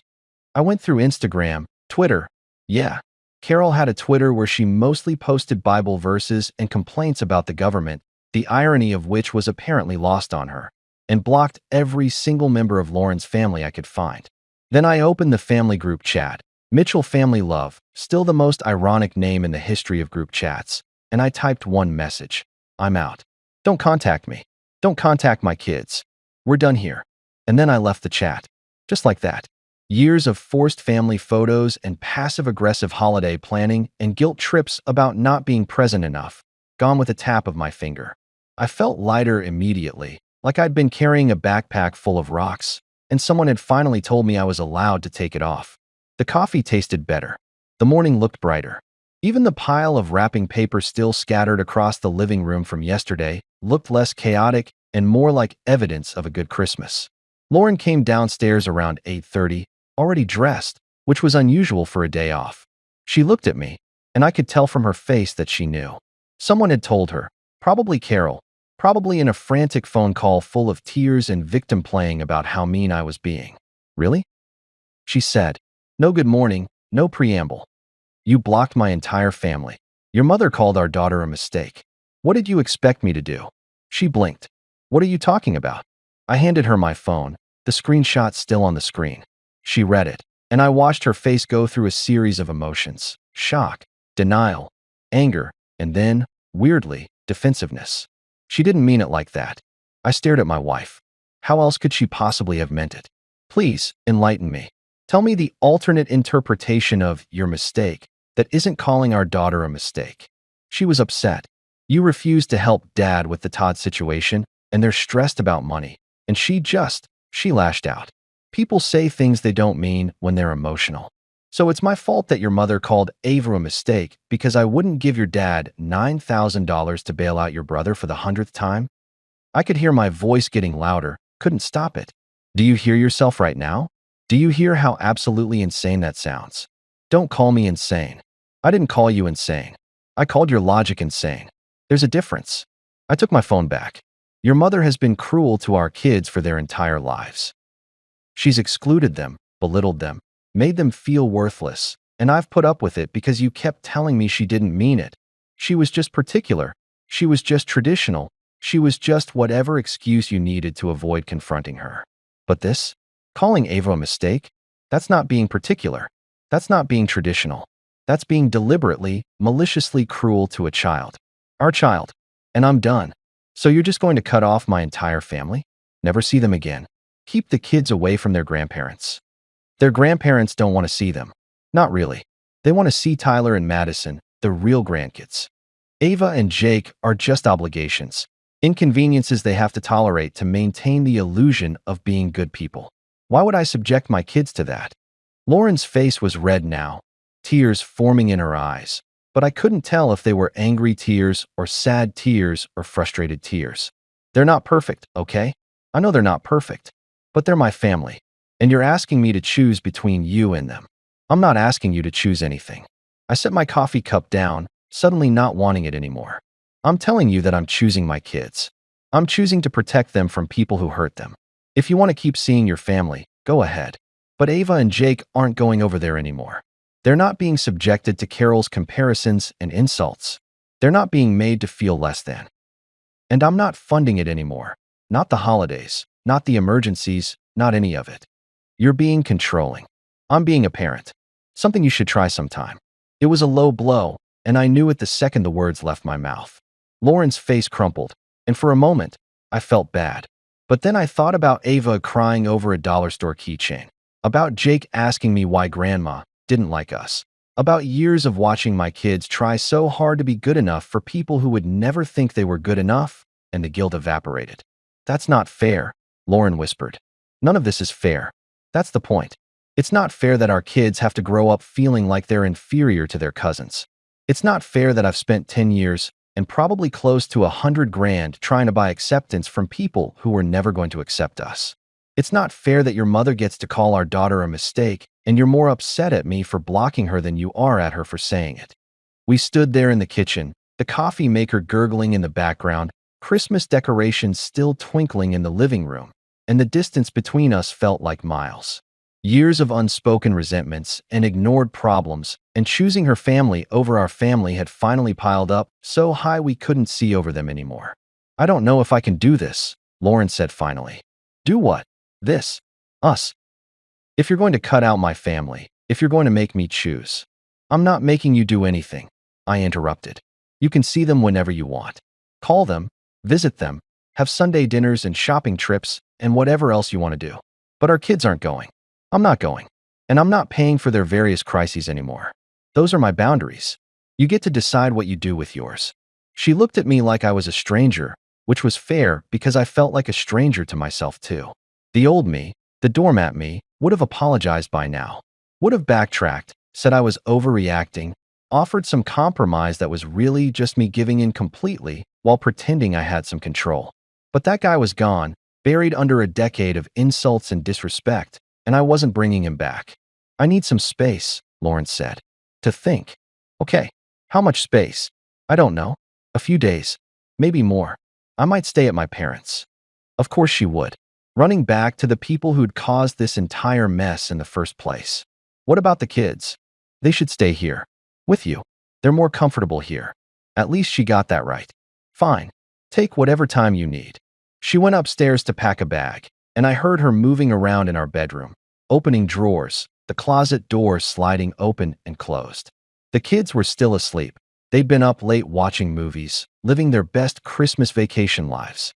I went through Instagram, Twitter. Yeah, Carol had a Twitter where she mostly posted Bible verses and complaints about the government, the irony of which was apparently lost on her, and blocked every single member of Lauren's family I could find. Then I opened the family group chat, Mitchell Family Love, still the most ironic name in the history of group chats, and I typed one message. I'm out. Don't contact me. Don't contact my kids. We're done here. And then I left the chat. Just like that. Years of forced family photos and passive-aggressive holiday planning and guilt trips about not being present enough, gone with a tap of my finger. I felt lighter immediately, like I'd been carrying a backpack full of rocks, and someone had finally told me I was allowed to take it off. The coffee tasted better. The morning looked brighter. Even the pile of wrapping paper still scattered across the living room from yesterday looked less chaotic and more like evidence of a good Christmas. Lauren came downstairs around 8:30, already dressed, which was unusual for a day off. She looked at me, and I could tell from her face that she knew. Someone had told her, probably Carol, probably in a frantic phone call full of tears and victim playing about how mean I was being. Really? She said, no good morning, no preamble. You blocked my entire family. Your mother called our daughter a mistake. What did you expect me to do? She blinked. What are you talking about? I handed her my phone, the screenshot still on the screen. She read it, and I watched her face go through a series of emotions: shock, denial, anger, and then, weirdly, defensiveness. She didn't mean it like that. I stared at my wife. How else could she possibly have meant it? Please, enlighten me. Tell me the alternate interpretation of your mistake that isn't calling our daughter a mistake. She was upset. You refused to help Dad with the Todd situation, and they're stressed about money. And she lashed out. People say things they don't mean when they're emotional. So it's my fault that your mother called Ava a mistake because I wouldn't give your dad $9,000 to bail out your brother for the 100th time? I could hear my voice getting louder, couldn't stop it. Do you hear yourself right now? Do you hear how absolutely insane that sounds? Don't call me insane. I didn't call you insane. I called your logic insane. There's a difference. I took my phone back. Your mother has been cruel to our kids for their entire lives. She's excluded them, belittled them, made them feel worthless, and I've put up with it because you kept telling me she didn't mean it. She was just particular. She was just traditional. She was just whatever excuse you needed to avoid confronting her. But this? Calling Ava a mistake? That's not being particular. That's not being traditional. That's being deliberately, maliciously cruel to a child. Our child. And I'm done. So you're just going to cut off my entire family? Never see them again. Keep the kids away from their grandparents. Their grandparents don't want to see them. Not really. They want to see Tyler and Madison, the real grandkids. Ava and Jake are just obligations, inconveniences they have to tolerate to maintain the illusion of being good people. Why would I subject my kids to that? Lauren's face was red now, tears forming in her eyes, but I couldn't tell if they were angry tears or sad tears or frustrated tears. They're not perfect, okay? I know they're not perfect, but they're my family, and you're asking me to choose between you and them. I'm not asking you to choose anything. I set my coffee cup down, suddenly not wanting it anymore. I'm telling you that I'm choosing my kids. I'm choosing to protect them from people who hurt them. If you want to keep seeing your family, go ahead. But Ava and Jake aren't going over there anymore. They're not being subjected to Carol's comparisons and insults. They're not being made to feel less than. And I'm not funding it anymore. Not the holidays, not the emergencies, not any of it. You're being controlling. I'm being a parent. Something you should try sometime. It was a low blow, and I knew it the second the words left my mouth. Lauren's face crumpled, and for a moment, I felt bad. But then I thought about Ava crying over a dollar store keychain, about Jake asking me why Grandma didn't like us, about years of watching my kids try so hard to be good enough for people who would never think they were good enough, and the guilt evaporated. That's not fair, Lauren whispered. None of this is fair. That's the point. It's not fair that our kids have to grow up feeling like they're inferior to their cousins. It's not fair that I've spent 10 years and probably close to $100,000 trying to buy acceptance from people who were never going to accept us. It's not fair that your mother gets to call our daughter a mistake and you're more upset at me for blocking her than you are at her for saying it. We stood there in the kitchen, the coffee maker gurgling in the background, Christmas decorations still twinkling in the living room, and the distance between us felt like miles. Years of unspoken resentments and ignored problems, and choosing her family over our family had finally piled up so high we couldn't see over them anymore. I don't know if I can do this, Lauren said finally. Do what? This. Us. If you're going to cut out my family, if you're going to make me choose. I'm not making you do anything, I interrupted. You can see them whenever you want. Call them, visit them, have Sunday dinners and shopping trips, and whatever else you want to do. But our kids aren't going. I'm not going. And I'm not paying for their various crises anymore. Those are my boundaries. You get to decide what you do with yours. She looked at me like I was a stranger, which was fair because I felt like a stranger to myself too. The old me, the doormat me, would have apologized by now. Would have backtracked, said I was overreacting, offered some compromise that was really just me giving in completely while pretending I had some control. But that guy was gone, buried under a decade of insults and disrespect, and I wasn't bringing him back. I need some space, Lauren said. To think. Okay, how much space? I don't know. A few days. Maybe more. I might stay at my parents'. Of course she would. Running back to the people who'd caused this entire mess in the first place. What about the kids? They should stay here. With you. They're more comfortable here. At least she got that right. Fine. Take whatever time you need. She went upstairs to pack a bag, and I heard her moving around in our bedroom, opening drawers, the closet door sliding open and closed. The kids were still asleep. They'd been up late watching movies, living their best Christmas vacation lives.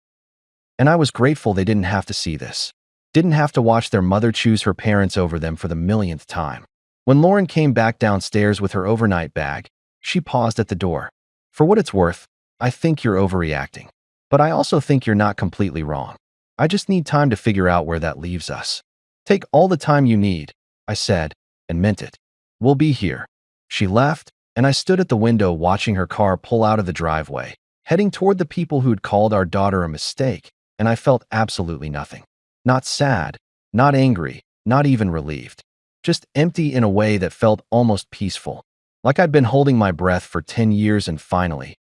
And I was grateful they didn't have to see this. Didn't have to watch their mother choose her parents over them for the millionth time. When Lauren came back downstairs with her overnight bag, she paused at the door. For what it's worth, I think you're overreacting. But I also think you're not completely wrong. I just need time to figure out where that leaves us. Take all the time you need, I said, and meant it. We'll be here. She left, and I stood at the window watching her car pull out of the driveway, heading toward the people who'd called our daughter a mistake, and I felt absolutely nothing. Not sad, not angry, not even relieved. Just empty in a way that felt almost peaceful. Like I'd been holding my breath for 10 years and finally,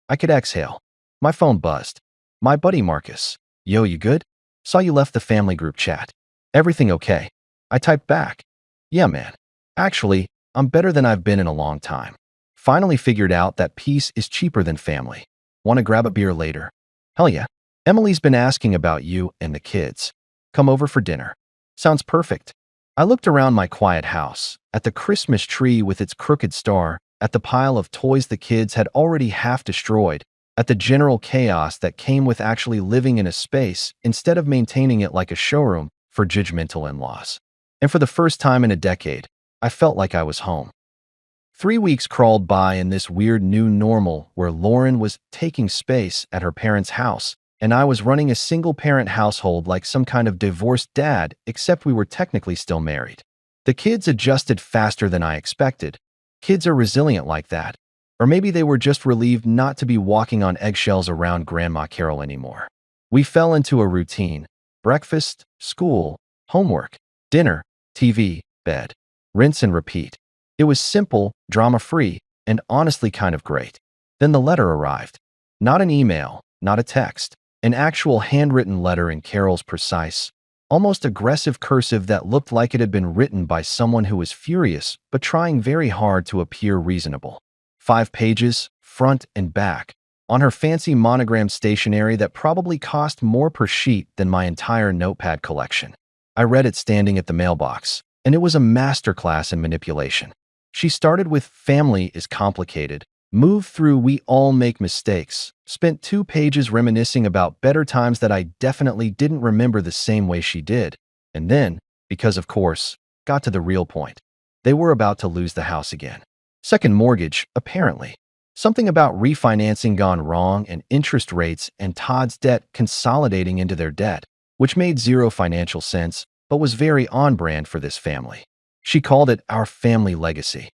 I could exhale. My phone buzzed. My buddy Marcus. Yo, you good? Saw you left the family group chat. Everything okay? I typed back. Yeah, man. Actually, I'm better than I've been in a long time. Finally figured out that peace is cheaper than family. Want to grab a beer later? Hell yeah. Emily's been asking about you and the kids. Come over for dinner. Sounds perfect. I looked around my quiet house, at the Christmas tree with its crooked star, at the pile of toys the kids had already half destroyed, at the general chaos that came with actually living in a space instead of maintaining it like a showroom for judgmental in-laws. And for the first time in a decade, I felt like I was home. 3 weeks crawled by in this weird new normal where Lauren was taking space at her parents' house, and I was running a single-parent household like some kind of divorced dad, except we were technically still married. The kids adjusted faster than I expected. Kids are resilient like that. Or maybe they were just relieved not to be walking on eggshells around Grandma Carol anymore. We fell into a routine: breakfast, school, homework, dinner, TV, bed. Rinse and repeat. It was simple, drama-free, and honestly kind of great. Then the letter arrived. Not an email, not a text. An actual handwritten letter in Carol's precise, almost aggressive cursive that looked like it had been written by someone who was furious but trying very hard to appear reasonable. 5 pages, front and back, on her fancy monogram stationery that probably cost more per sheet than my entire notepad collection. I read it standing at the mailbox, and it was a masterclass in manipulation. She started with "Family is complicated," moved through "We all make mistakes," spent 2 pages reminiscing about better times that I definitely didn't remember the same way she did, and then, because of course, got to the real point. They were about to lose the house again. Second mortgage, apparently. Something about refinancing gone wrong and interest rates and Todd's debt consolidating into their debt, which made zero financial sense, but was very on-brand for this family. She called it "our family legacy."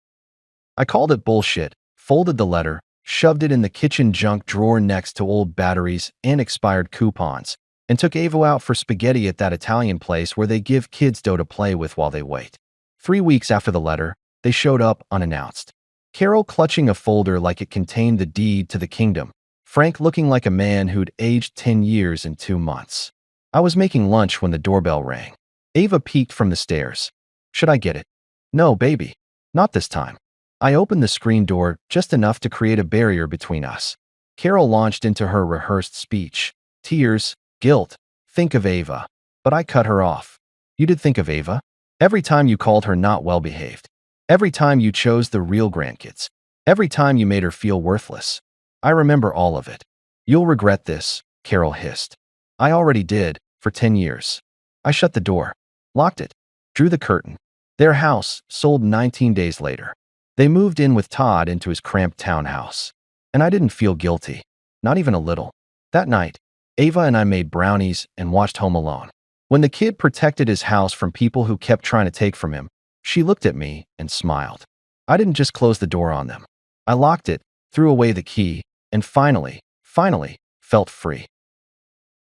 I called it bullshit, folded the letter, shoved it in the kitchen junk drawer next to old batteries and expired coupons, and took Avo out for spaghetti at that Italian place where they give kids dough to play with while they wait. 3 weeks after the letter, they showed up unannounced. Carol clutching a folder like it contained the deed to the kingdom, Frank looking like a man who'd aged 10 years in 2 months. I was making lunch when the doorbell rang. Ava peeked from the stairs. "Should I get it?" "No, baby. Not this time." I opened the screen door just enough to create a barrier between us. Carol launched into her rehearsed speech. Tears, guilt, think of Ava. But I cut her off. "You did think of Ava? Every time you called her not well-behaved. Every time you chose the real grandkids. Every time you made her feel worthless. I remember all of it. You'll regret this," Carol hissed. "I already did, for 10 years. I shut the door, locked it, drew the curtain. Their house sold 19 days later. They moved in with Todd into his cramped townhouse. And I didn't feel guilty. Not even a little. That night, Ava and I made brownies and watched Home Alone. When the kid protected his house from people who kept trying to take from him, she looked at me and smiled. I didn't just close the door on them. I locked it, threw away the key, and finally, felt free.